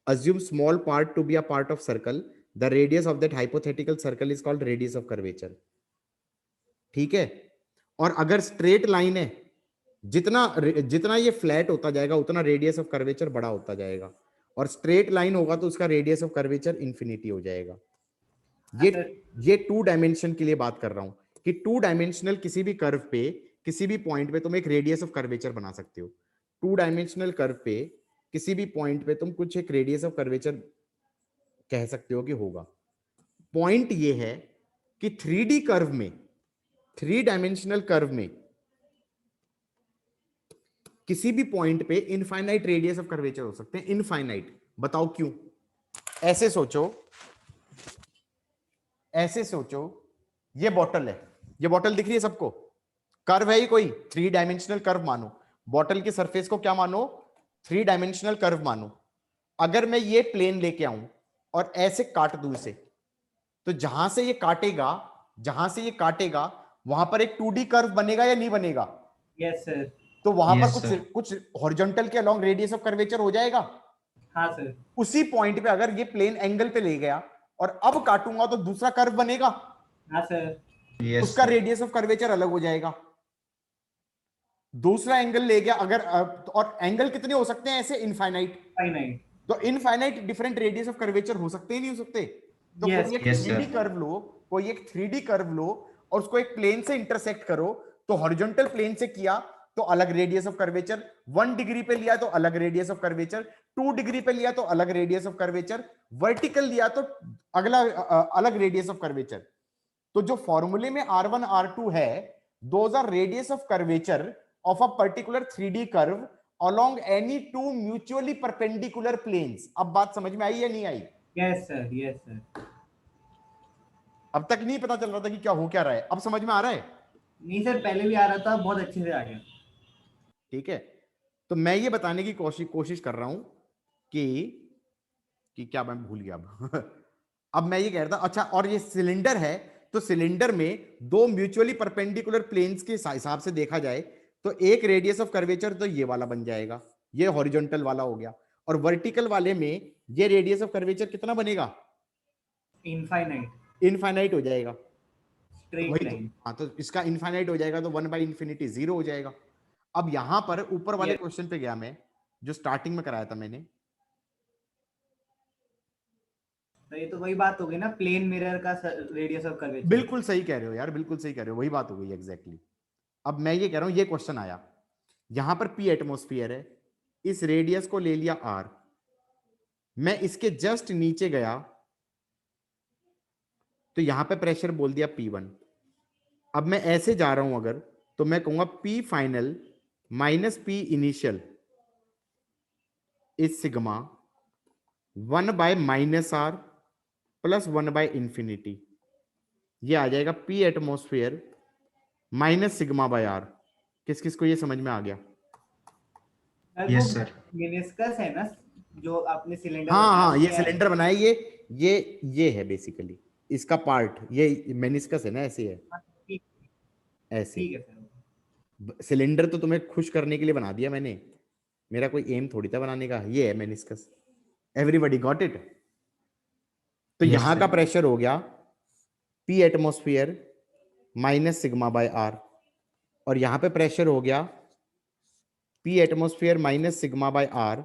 Speaker 2: Assume small part to be a part of circle. The radius of that hypothetical circle is called radius of curvature. ठीक है? और अगर स्ट्रेट लाइन है, जितना ये फ्लैट होता जाएगा उतना रेडियस ऑफ कर्वेचर बड़ा होता जाएगा, और स्ट्रेट लाइन होगा तो उसका रेडियस ऑफ कर्वेचर इंफिनिटी हो जाएगा। ये टू डायमेंशन के लिए बात कर रहा हूं कि टू डायमेंशनल किसी भी कर्व पे, किसी भी पॉइंट पे तुम एक रेडियस ऑफ कर्वेचर बना सकते हो। टू डायमेंशनल कर्व पे किसी भी पॉइंट पे तुम कुछ एक रेडियस ऑफ कर्वेचर कह सकते हो कि होगा। पॉइंट ये है कि 3D कर्व में, 3 डायमेंशनल कर्व में किसी भी पॉइंट पे इनफाइनाइट रेडियस ऑफ कर्वेचर हो सकते हैं। इनफाइनाइट, बताओ क्यों? ऐसे सोचो, ऐसे सोचो, ये बॉटल है, ये बॉटल दिख रही है सबको, कर्व है ये कोई 3 डायमेंशनल कर्व मानो, बॉटल के सरफेस को क्या मानो? 3 डायमेंशनल कर्व मानो। अगर मैं ये प्लेन लेके आऊं और ऐसे काट दूं इसे, तो जहां से ये काटेगा, जहां से ये काटेगा वहां पर एक 2D कर्व बनेगा या नहीं बनेगा?
Speaker 4: Yes sir.
Speaker 2: तो वहां
Speaker 1: Yes,
Speaker 2: पर
Speaker 1: sir.
Speaker 2: कुछ हॉरिजॉन्टल के अलोंग रेडियस ऑफ कर्वेचर हो जाएगा।
Speaker 4: हाँ सर।
Speaker 2: उसी पॉइंट पे अगर ये प्लेन एंगल पे ले गया और अब काटूंगा तो दूसरा कर्व बनेगा,
Speaker 4: हाँ सर।
Speaker 1: यस
Speaker 2: उसका रेडियस ऑफ कर्वेचर अलग हो जाएगा। दूसरा एंगल ले गया अगर, और एंगल कितने हो सकते हैं ऐसे? इनफाइनाइट।
Speaker 4: फाइनाइट।
Speaker 2: तो infinite different radius of curvature हो सकते हैं, नहीं हो सकते? तो
Speaker 4: Yes,
Speaker 2: कोई एक
Speaker 1: yes,
Speaker 2: 3D
Speaker 1: sir.
Speaker 2: कर्व लो, कोई एक 3D कर्व लो और उसको एक प्लेन से इंटरसेक्ट करो, तो हॉरिजॉन्टल प्लेन से किया तो अलग रेडियस ऑफ कर्वेचर, 1 डिग्री पे लिया तो अलग रेडियस ऑफ कर्वेचर, 2 डिग्री पे लिया तो अलग रेडियस ऑफ कर्वेचर, वर्टिकल लिया तो अगला अलग रेडियस ऑफ कर्वेचर। तो जो फॉर्मूले में R1 R2 है, those are radius of curvature of a particular 3D curve along any two mutually perpendicular planes. अब बात समझ में आई या नहीं आई?
Speaker 4: Yes sir. Yes sir.
Speaker 2: अब तक नहीं पता चल रहा था कि क्या हो क्या रहा है, अब समझ में आ रहा है?
Speaker 4: नहीं सर, पहले भी आ रहा था, बहुत अच्छे से आ गया।
Speaker 2: ठीक है, तो मैं ये बताने की कोशिश कर रहा हूं कि क्या, मैं भूल गया अब अब मैं ये कह रहा था, अच्छा, और ये सिलेंडर है, तो सिलेंडर में दो म्यूचुअली परपेंडिकुलर प्लेन्स के हिसाब से देखा जाए तो एक रेडियस ऑफ कर्वेचर तो ये वाला बन जाएगा, ये हॉरिजॉन्टल वाला हो गया, और वर्टिकल वाले में ये रेडियस ऑफ कर्वेचर कितना बनेगा?
Speaker 4: इनफाइनाइट।
Speaker 2: इनफाइनाइट हो जाएगा।
Speaker 4: स्ट्रेट
Speaker 2: वही तो,
Speaker 4: लाइन।
Speaker 2: हाँ, तो इसका इनफाइनाइट हो जाएगा तो 1 बाई इंफिनिटी 0 हो जाएगा। अब यहां पर ऊपर वाले
Speaker 4: Yes.
Speaker 2: क्वेश्चन पे गया मैं, जो स्टार्टिंग में कराया था मैंने।
Speaker 4: तो ये तो वही बात हो गई ना, प्लेन मिरर का रेडियस ऑफ कर्वेचर।
Speaker 2: बिल्कुल सही कह रहे हो यार, बिल्कुल सही कह रहे हो, वही बात हो गई एग्जैक्टली। अब मैं ये कह रहा हूं, ये क्वेश्चन आया, यहां पर P एटमॉस्फेयर है, इस रेडियस को ले लिया R, मैं इसके जस्ट नीचे गया तो यहां पे प्रेशर बोल दिया P1। अब मैं ऐसे जा रहा हूं अगर, तो मैं कहूंगा P final minus P initial is sigma 1 by minus r plus 1 by infinity. ये आ जाएगा P atmosphere minus sigma by r. किस किस को ये समझ में आ गया?
Speaker 1: Yes, sir.
Speaker 4: मेनिस्कस है ना जो आपने सिलेंडर
Speaker 2: हाँ हाँ, ये सिलेंडर बनाया, ये है बेसिकली इसका पार्ट, ये मेनिस्कस है ना, ऐसे है, ऐसे।
Speaker 4: ठीक है सर।
Speaker 2: सिलेंडर तो तुम्हें खुश करने के लिए बना दिया मैंने, मेरा कोई एम थोड़ी था बनाने का। ये है मेनिस्कस। Everybody got it? तो
Speaker 1: Yes,
Speaker 2: यहां
Speaker 1: sir.
Speaker 2: का प्रेशर हो गया P atmosphere minus sigma by are, और यहां पे प्रेशर हो गया P atmosphere minus sigma by are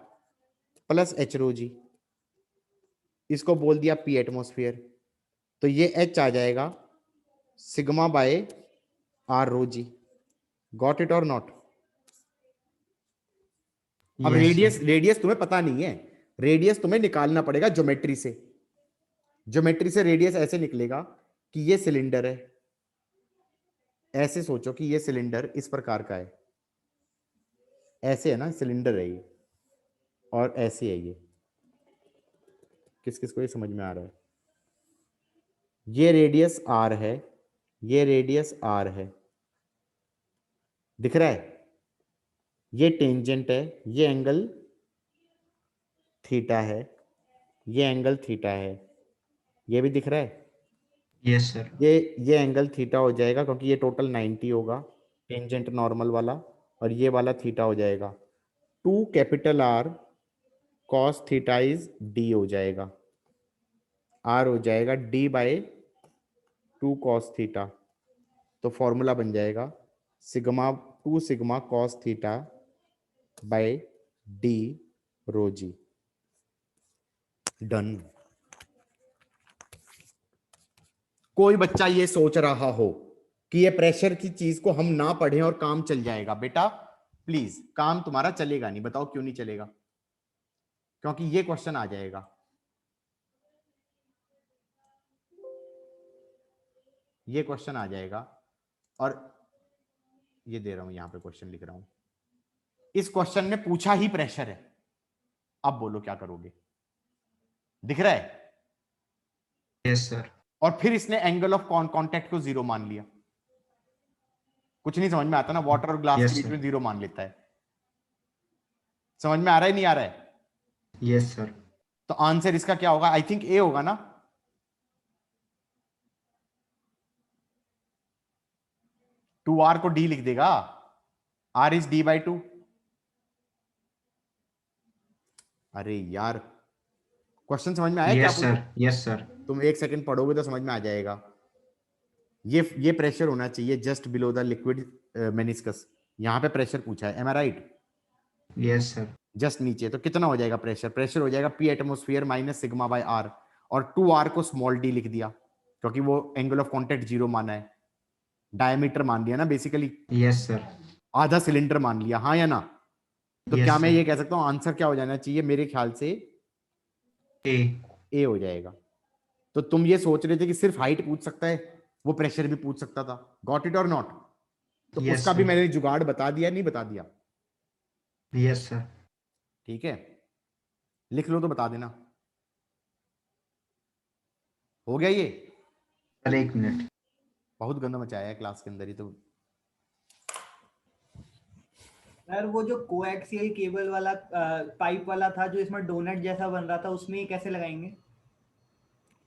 Speaker 2: plus H rho G. इसको बोल दिया P एटमॉस्फेयर, तो ये H आ जाएगा sigma by are rho g. Got it और नॉट? अब
Speaker 1: Yes,
Speaker 2: रेडियस,
Speaker 1: sir.
Speaker 2: रेडियस तुम्हें पता नहीं है, रेडियस तुम्हें निकालना पड़ेगा ज्योमेट्री से। ज्योमेट्री से रेडियस ऐसे निकलेगा कि ये सिलेंडर है, ऐसे सोचो कि ये सिलेंडर इस प्रकार का है, ऐसे है ना, सिलेंडर है ये, और ऐसे है ये। किस किस को ये समझ में आ रहा है? ये रेडियस आर है, ये रेडियस आर है, दिख रहा है? ये टेंजेंट है, ये एंगल थीटा है, ये एंगल थीटा है, ये भी दिख रहा है?
Speaker 1: Yes, sir.
Speaker 2: ये एंगल थीटा हो जाएगा क्योंकि ये टोटल 90 होगा, टेंजेंट नॉर्मल वाला, और ये वाला थीटा हो जाएगा। 2 capital R cos theta is d हो जाएगा, आर हो जाएगा डी बाय 2 कॉस थीटा। तो फॉर्मूला बन जाएगा sigma 2 sigma cos theta by D rho g. Done. कोई बच्चा ये सोच रहा हो कि ये प्रेशर की चीज को हम ना पढ़ें और काम चल जाएगा? बेटा प्लीज, काम तुम्हारा चलेगा नहीं। बताओ क्यों नहीं चलेगा? क्योंकि ये क्वेश्चन आ जाएगा। ये क्वेश्चन आ जाएगा, और ये दे रहा हूं यहां पे, क्वेश्चन लिख रहा हूं। इस क्वेश्चन में पूछा ही प्रेशर है। अब बोलो क्या करोगे? दिख रहा है?
Speaker 1: Yes, sir.
Speaker 2: और फिर इसने एंगल ऑफ कांटेक्ट को 0 मान लिया। कुछ नहीं समझ में आता ना, वाटर और ग्लास
Speaker 1: Yes,
Speaker 2: के बीच
Speaker 1: sir.
Speaker 2: में 0 मान लेता है। समझ में आ रहा है नहीं आ रहा है?
Speaker 1: Yes, sir.
Speaker 2: तो आंसर इसका क्या होगा? आई थिंक ए होगा ना। टू आर को डी लिख देगा, आर इज डी बाई 2। अरे यार, क्वेश्चन समझ में आया क्या?
Speaker 1: Yes, sir. Yes, sir.
Speaker 2: तुम एक सेकंड पढ़ोगे तो समझ में आ जाएगा। ये प्रेशर होना चाहिए just below the liquid meniscus. यहां पे प्रेशर पूछा है, am I right?
Speaker 1: Yes, sir.
Speaker 2: Just नीचे। तो कितना हो जाएगा प्रेशर? प्रेशर हो जाएगा P atmosphere minus sigma by are, और 2r को स्मॉल डी लिख दिया क्योंकि वो एंगल ऑफ कांटेक्ट 0 माना है। डायमीटर मान लिया ना बेसिकली,
Speaker 1: Yes, sir.
Speaker 2: आधा सिलेंडर मान लिया, हाँ या ना? तो
Speaker 1: Yes,
Speaker 2: क्या मैं
Speaker 1: sir.
Speaker 2: ये कह सकता हूँ आंसर क्या हो जाना चाहिए? मेरे ख्याल से
Speaker 1: A.
Speaker 2: ए हो जाएगा। तो तुम ये सोच रहे थे कि सिर्फ हाइट पूछ सकता है, वो प्रेशर भी पूछ सकता था। गॉट इट और नॉट? तो
Speaker 1: Yes,
Speaker 2: उसका भी
Speaker 1: sir.
Speaker 2: मैंने जुगाड़ बता दिया, नहीं बता दिया?
Speaker 1: Yes, sir.
Speaker 2: ठीक है, लिख लो तो बता देना। हो गया ये?
Speaker 1: चल 1 मिनट।
Speaker 2: बहुत गंदा मचाया है क्लास के अंदर ही तो।
Speaker 4: सर वो जो कोएक्सियल केबल वाला पाइप वाला था जो इसमें डोनट जैसा बन रहा था, उसमें ये कैसे लगाएंगे?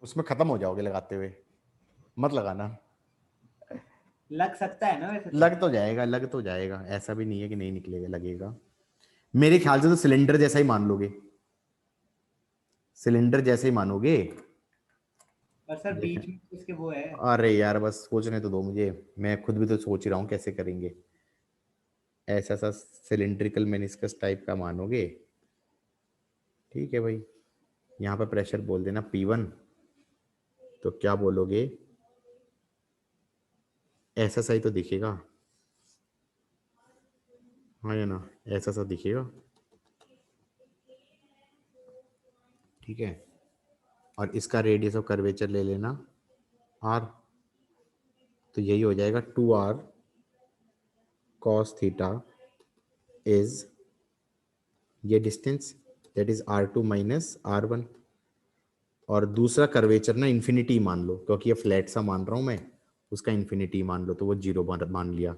Speaker 2: उसमें खत्म हो जाओगे लगाते हुए, मत लगाना।
Speaker 4: लग सकता है ना वैसे?
Speaker 2: लग तो जाएगा, लग तो जाएगा, ऐसा भी नहीं है कि नहीं निकलेगा, लगेगा। मेरे ख्याल से तो सिलेंडर जैसा ही मान लोगे, सिलेंडर जैसे ही मानोगे।
Speaker 4: और सर बीच में इसके वो है।
Speaker 2: अरे यार बस सोचने तो दो मुझे, मैं खुद भी तो सोच ही रहा हूँ कैसे करेंगे। ऐसा सा सिलिंड्रिकल मेनिस्कस टाइप का मानोगे, ठीक है भाई। यहाँ पर प्रेशर बोल देना P1, तो क्या बोलोगे, ऐसा सा ही तो दिखेगा, हाँ या ना, ऐसा सा दिखेगा, ठीक है। और इसका रेडियस ऑफ कर्वेचर ले लेना R, तो यही हो जाएगा 2R cos थीटा इज ये distance, that is R2 minus R1। और दूसरा कर्वेचर ना इन्फिनिटी मान लो, क्योंकि ये फ्लैट सा मान रहा हूं मैं, उसका इन्फिनिटी मान लो, तो वो 0 मान लिया,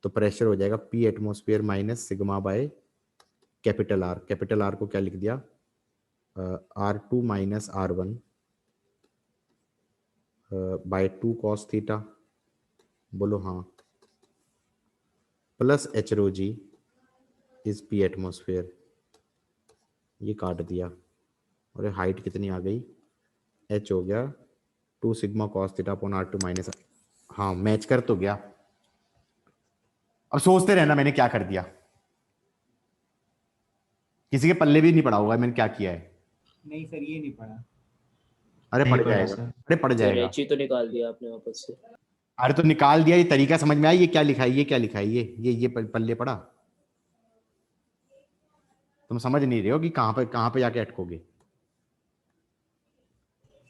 Speaker 2: तो प्रेशर हो जाएगा P atmosphere minus sigma by capital R। Capital R को क्या लिख दिया, R2 minus R1 bye 2 cos theta, बोलो हाँ, plus H rho ji is P atmosphere, ये काट दिया, और हाइट कितनी आ गई, h हो गया 2 sigma cos theta upon R2 minus, हाँ मैच कर तो गया। अब सोचते रहना मैंने क्या कर दिया, किसी के पल्ले भी नहीं पड़ा होगा मैंने क्या किया है।
Speaker 4: नहीं सर, ये नहीं पढ़ा।
Speaker 2: अरे
Speaker 1: नहीं
Speaker 2: पड़
Speaker 1: पढ़ा
Speaker 2: जाएगा,
Speaker 1: सर।
Speaker 2: अरे पड़
Speaker 9: सर
Speaker 2: जाएगा,
Speaker 9: एच ही तो निकाल दिया आपने वापस से।
Speaker 2: अरे तो निकाल दिया, ये तरीका समझ में आया, ये क्या लिखा है, ये क्या लिखा है, ये पल्ले पड़ा, तुम समझ नहीं रहे हो कि कहां पे जाके अटकोगे।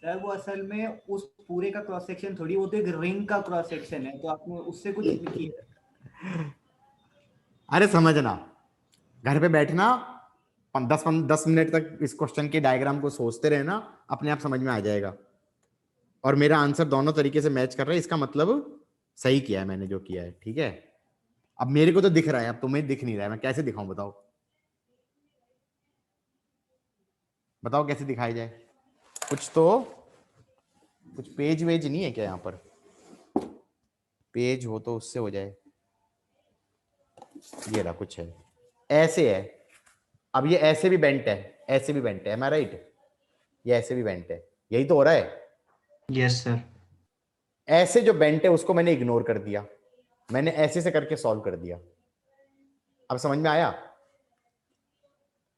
Speaker 4: सर वो असल में उस पूरे का क्रॉस सेक्शन थोड़ी, वो तो एक रिंग का क्रॉस सेक्शन है, तो आपने उससे कुछ नहीं किया।
Speaker 2: अरे समझना, घर पे बैठना 10 मिनट तक इस क्वेश्चन के डायग्राम को सोचते रहना, अपने आप समझ में आ जाएगा। और मेरा आंसर दोनों तरीके से मैच कर रहा है, इसका मतलब सही किया है मैंने जो किया है, ठीक है। अब मेरे को तो दिख रहा है, अब तुम्हें दिख नहीं रहा है, मैं कैसे दिखाऊं, बताओ बताओ कैसे दिखाई जाए, कुछ पेज वेज नहीं है क्या यहाँ पर, पेज हो तो उससे हो जाए, ये रहा कुछ है, ऐसे है। अब ये ऐसे भी बेंट है, ऐसे भी बेंट है, एम आई राइट, ये ऐसे भी बेंट है, यही तो हो रहा है।
Speaker 1: Yes sir.
Speaker 2: ऐसे जो बेंट है उसको मैंने इग्नोर कर दिया, मैंने ऐसे से करके सॉल्व कर दिया, अब समझ में आया।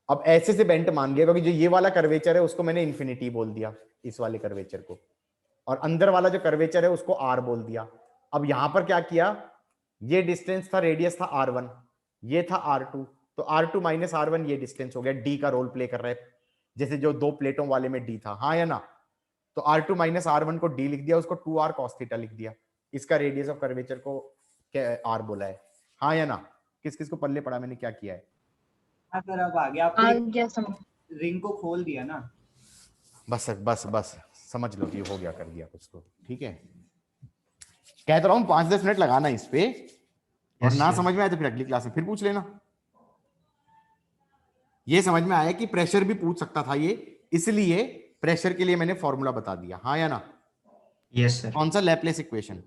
Speaker 2: अब ऐसे से बेंट मान गया, क्योंकि जो ये वाला कर्वेचर है उसको मैंने इन्फिनिटी बोल दिया, इस वाले कर्वेचर को, और अंदर वाला जो कर्वेचर है उसको R बोल दिया। अब यहां पर क्या किया, ये डिस्टेंस था, रेडियस था R1, ये था R2, तो R2 माइनस R1 ये डिस्टेंस हो गया, D का रोल प्ले कर रहा है, जैसे जो 2 प्लेटों वाले में D था, हाँ या ना। तो R2 माइनस R1 को D लिख दिया, उसको 2R cos थीटा लिख दिया, इसका रेडियस ऑफ कर्वेचर को R बोला है, हाँ या ना। किस किस को पल्ले पड़ा मैंने क्या किया है।
Speaker 4: हाँ सर, अब आ गया, आपने रिंग को खोल दिया ना।
Speaker 2: बस बस बस समझ लो कि हो गया, कर दिया कुछ तो, ठीक है। कह तो रहा हूँ 5-10 मिनट लगाना इस पे, और ना समझ में आए तो फिर अगली क्लास में फिर पूछ लेना। ये समझ में आया कि प्रेशर भी पूछ सकता था ये, इसलिए प्रेशर के लिए मैंने फॉर्मूला बता दिया, हाँ या ना।
Speaker 1: Yes sir.
Speaker 2: कौन सा Laplace equation,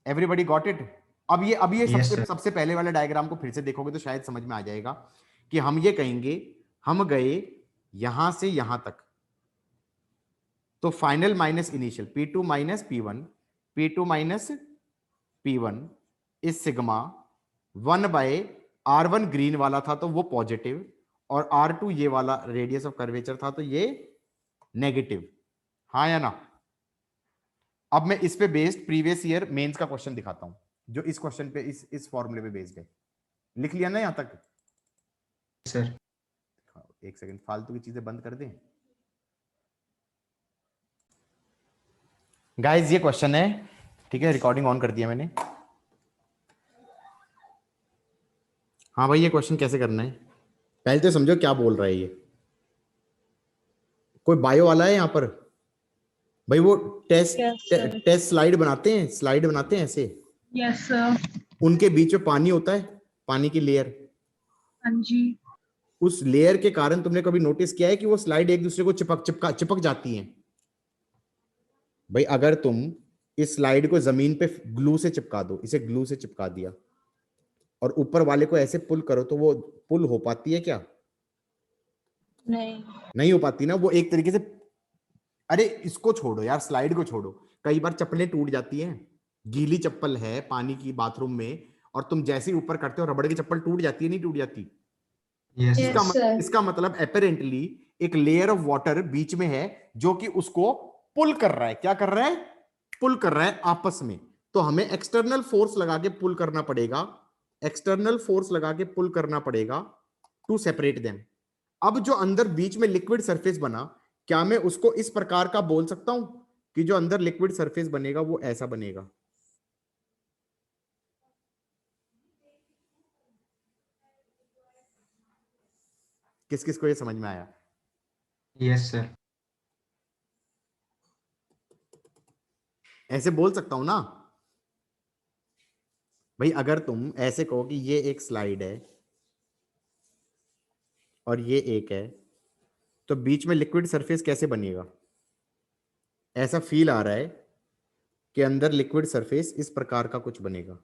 Speaker 2: everybody got it. अब ये
Speaker 1: Yes,
Speaker 2: सबसे पहले वाले डायग्राम को फिर से देखोगे तो शायद समझ में आ जाएगा कि हम ये कहेंगे, हम गए यहां से यहां तक, तो फाइनल माइनस इनिशियल P2 माइनस P1, P2 माइनस P1 इस सिग्मा 1 बाय R1 ग्रीन वाला था तो वो पॉजिटिव, और R2 ये वाला रेडियस ऑफ कर्वेचर था तो ये नेगेटिव, हाँ या ना। अब मैं इस पे बेस्ड प्रीवियस ईयर मेंस का क्वेश्चन दिखाता हूं, जो इस क्वेश्चन पे इस फॉर्मूले पे बेस्ड है। लिख लिया ना यहां तक
Speaker 1: सर।
Speaker 2: एक सेकंड, फालतू की चीजें बंद कर दें गाइस, ये क्वेश्चन है, ठीक है, रिकॉर्डिंग ऑन कर दिया मैंने। हाँ भाई, ये क्वेश्चन कैसे करना है पहले तो समझो क्या बोल रहा है ये। कोई बायो वाला है यहाँ पर भाई, वो टेस्ट स्लाइड बनाते हैं ऐसे,
Speaker 6: यस सर।
Speaker 2: उनके बीच में पानी होता है, पानी की लेयर,
Speaker 6: हाँ जी।
Speaker 2: उस लेयर के कारण तुमने कभी नोटिस किया है कि वो स्लाइड एक दूसरे को चिपक जाती हैं। भाई अगर तुम इस स्लाइड को जमीन पे ग्लू से चिपका दो, इसे ग्लू से चिपका दिया, और ऊपर वाले को ऐसे पुल करो, तो वो पुल हो पाती है क्या? नहीं हो पाती ना। वो एक तरीके से, अरे इसको छोड़ो यार, स्लाइड को छोड़ो, कई बार चप्पलें टूट जाती हैं गीली चप्पल है पानी की बाथरूम में, और तुम जैसे ही ऊपर करते हो रबड़ की चप्पल टूट जाती है, नहीं टूट जाती?
Speaker 1: Yes
Speaker 8: Yes, sir.
Speaker 2: इसका मतलब अपेरेंटली एक लेयर ऑफ वाटर बीच में है जो कि उसको पुल कर रहा है। क्या कर रहा है? पुल कर रहा है आपस में। तो हमें एक्सटर्नल फोर्स लगा के पुल करना पड़ेगा, एक्सटर्नल फोर्स लगा के पुल करना पड़ेगा टू सेपरेट देम। अब जो अंदर बीच में लिक्विड सरफेस बना, क्या मैं उसको इस प्रकार का बोल सकता हूं कि जो अंदर लिक्विड सरफेस बनेगा वो ऐसा बनेगा? किस किस को ये समझ में आया?
Speaker 1: Yes sir.
Speaker 2: ऐसे बोल सकता हूं ना भाई? अगर तुम ऐसे कहो कि ये एक स्लाइड है और ये एक है, तो बीच में लिक्विड सरफेस कैसे बनेगा? ऐसा फील आ रहा है कि अंदर लिक्विड सरफेस इस प्रकार का कुछ बनेगा।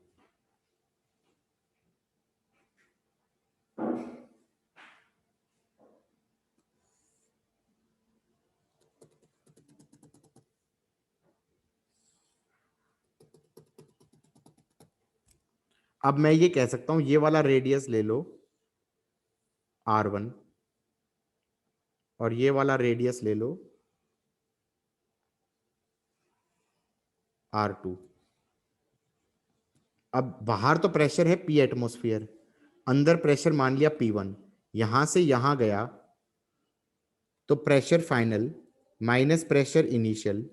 Speaker 2: अब मैं ये कह सकता हूं ये वाला रेडियस ले लो R1 और ये वाला रेडियस ले लो R2। अब बाहर तो प्रेशर है P एटमॉस्फेयर, अंदर प्रेशर मान लिया P1, यहां से यहां गया तो pressure final minus pressure initial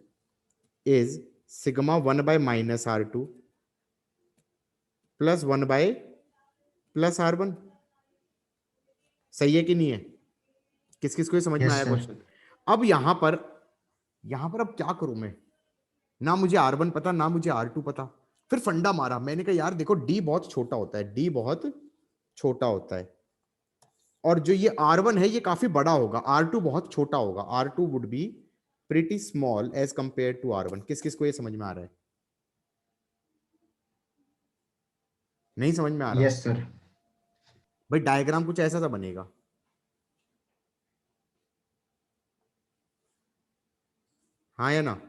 Speaker 2: is sigma 1 by minus R2 plus 1 by plus R1। सही है कि नहीं है? किस किस को ये समझ में
Speaker 1: Yes,
Speaker 2: आया
Speaker 1: sir.
Speaker 2: क्वेश्चन? अब यहां पर अब क्या करूं मैं? ना मुझे R1 पता, ना मुझे R2 पता। फिर फंडा मारा, मैंने कहा यार देखो D बहुत छोटा होता है, D बहुत छोटा होता है, और जो ये R1 है ये काफी बड़ा होगा, R2 बहुत छोटा होगा, R2 would be pretty small as compare to R1। किस किस को ये समझ में आ रहा है? नहीं समझ में आ रहा?
Speaker 1: Yes sir.
Speaker 2: भाई डायग्राम कुछ ऐसा सा बनेगा, हाँ या ना?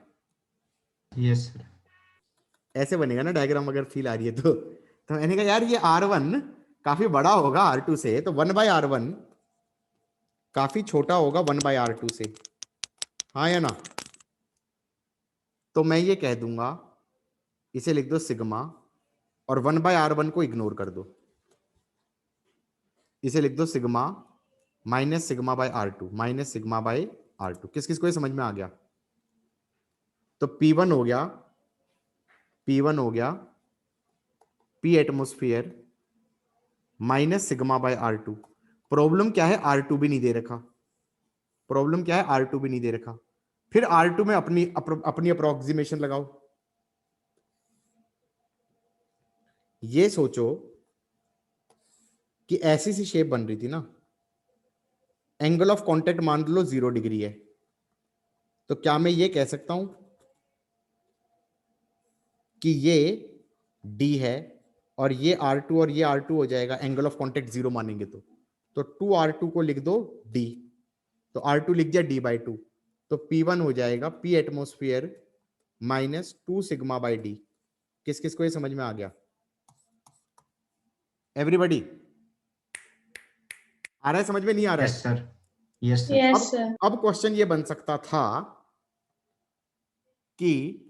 Speaker 1: Yes sir.
Speaker 2: ऐसे बनेगा ना डायग्राम, अगर फील आ रही है तो मैंने कहा यार ये R1 काफी बड़ा होगा R2 से, तो 1 बाय R1 काफी छोटा होगा 1 बाय R2 से, हाँ या ना? तो मैं ये कह दूंगा, इसे लिख दो सिग्मा, और 1 बाय R1 को इग्नोर कर दो, इसे लिख दो sigma minus sigma bye R2, minus sigma bye R2। किस किस को ये समझ में आ गया? तो P1 हो गया, P1 हो गया P atmosphere minus sigma bye R2। Problem क्या है? R2 भी नहीं दे रखा। प्रॉब्लम क्या है? R2 भी नहीं दे रखा। फिर R2 में अपनी अप्रोक्सीमेशन लगाओ। ये सोचो कि ऐसी सी शेप बन रही थी ना, एंगल ऑफ कांटेक्ट मान लो 0 डिग्री है, तो क्या मैं ये कह सकता हूं कि ये D है और ये R2 और ये R2 हो जाएगा, एंगल ऑफ कांटेक्ट 0 मानेंगे तो 2R2 को लिख दो D, तो R2 लिख दिया D बाई 2, तो P1 हो जाएगा P atmosphere minus 2 sigma by D। किस किस को ये समझ में आ गया? एवरीबॉडी आ रहा है समझ में? नहीं आ रहा है?
Speaker 1: Yes sir. Yes sir.
Speaker 8: Yes, sir.
Speaker 2: अब क्वेश्चन ये बन सकता था कि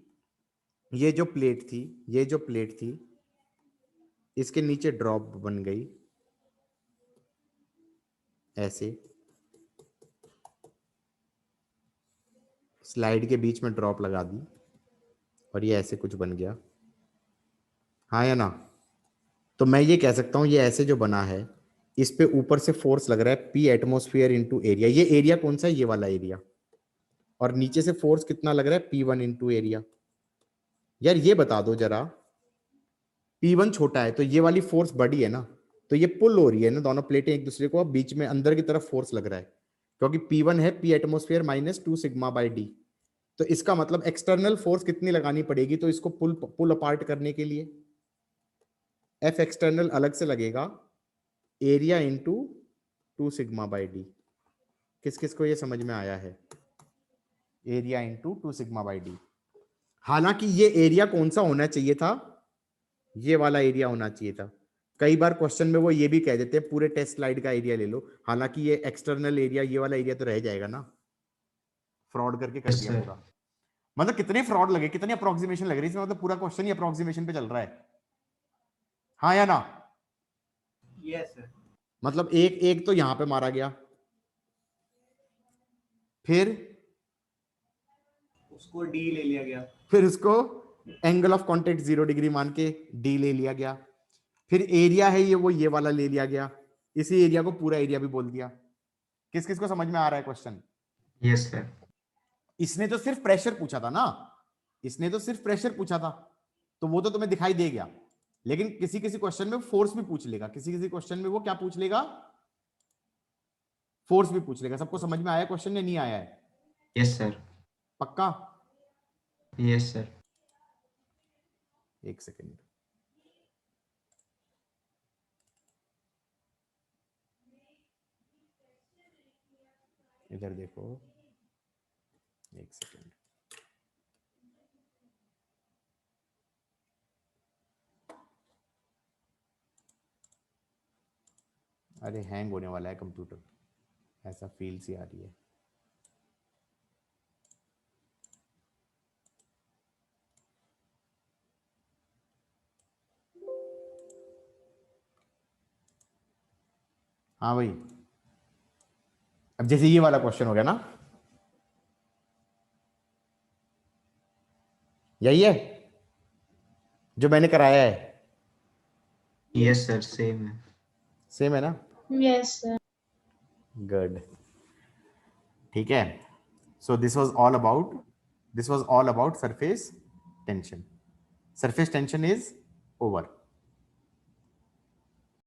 Speaker 2: ये जो प्लेट थी इसके नीचे ड्रॉप बन गई ऐसे, स्लाइड के बीच में ड्रॉप लगा दी और ये ऐसे कुछ बन गया, हाँ या ना? तो मैं ये कह सकता हूं ये ऐसे जो बना है इस पे ऊपर से फोर्स लग रहा है P एटमोस्फियर इंटू एरिया। ये एरिया कौन सा है? ये वाला एरिया। और नीचे से फोर्स कितना लग रहा है? P1 into area. यार ये बता दो जरा, P1 छोटा है तो ये वाली फोर्स बड़ी है ना, तो ये पुल हो रही है ना दोनों प्लेटें एक दूसरे को, अब बीच में अंदर की तरफ फोर्स लग रहा है क्योंकि P1 है P atmosphere minus 2 sigma by D। तो इसका मतलब एक्सटर्नल फोर्स कितनी लगानी पड़ेगी? तो इसको पुल अपार्ट करने के लिए F एक्सटर्नल अलग से लगेगा, area into 2 sigma by D। किस किस को ये समझ में आया है? Area into 2 sigma by D। हालांकि ये एरिया कौन सा होना चाहिए था, ये वाला एरिया होना चाहिए था। कई बार क्वेश्चन में वो ये भी कह देते हैं पूरे टेस्ट स्लाइड का एरिया ले लो, हालांकि ये एक्सटर्नल एरिया, ये वाला एरिया तो रह जाएगा ना, फ्रॉड करके कर
Speaker 1: Yes,
Speaker 2: दिया
Speaker 1: sir.
Speaker 2: पूरा। मतलब कितने फ्रॉड लगे, कितनी अप्रोक्सीमेशन लग रही है इसमें, मतलब पूरा क्वेश्चन ही अप्रोक्सीमेशन पे चल रहा है, हाँ या ना?
Speaker 4: Yes sir.
Speaker 2: मतलब एक एक तो यहां पे मारा गया, फिर
Speaker 4: उसको डी ले लिया गया,
Speaker 2: फिर उसको एंगल ऑफ कॉन्टेक्ट 0 डिग्री मान के डी ले लिया गया, फिर एरिया है ये, वो ये वाला ले लिया गया, इसी एरिया को पूरा एरिया भी बोल दिया। किस किस को समझ में आ रहा है क्वेश्चन?
Speaker 1: Yes sir.
Speaker 2: इसने तो सिर्फ प्रेशर पूछा था ना, इसने तो सिर्फ प्रेशर पूछा था, तो वो तो तुम्हें दिखाई दे गया। लेकिन किसी किसी क्वेश्चन में फोर्स भी पूछ लेगा, किसी किसी क्वेश्चन में वो क्या पूछ लेगा, फोर्स भी पूछ लेगा। सबको समझ में आया क्वेश्चन या नहीं आया है?
Speaker 1: Yes sir.
Speaker 2: पक्का?
Speaker 1: Yes sir.
Speaker 2: एक सेकेंड, इधर देखो, एक सेकेंड। अरे हैंग होने वाला है कंप्यूटर, ऐसा फील सी आ रही है। हाँ भाई, अब जैसे ये वाला क्वेश्चन हो गया ना, यही है जो मैंने कराया है?
Speaker 1: यस सर, सेम है।
Speaker 2: सेम है ना?
Speaker 8: Yes sir.
Speaker 2: गुड, ठीक है। So this was all about surface tension. Surface tension is over.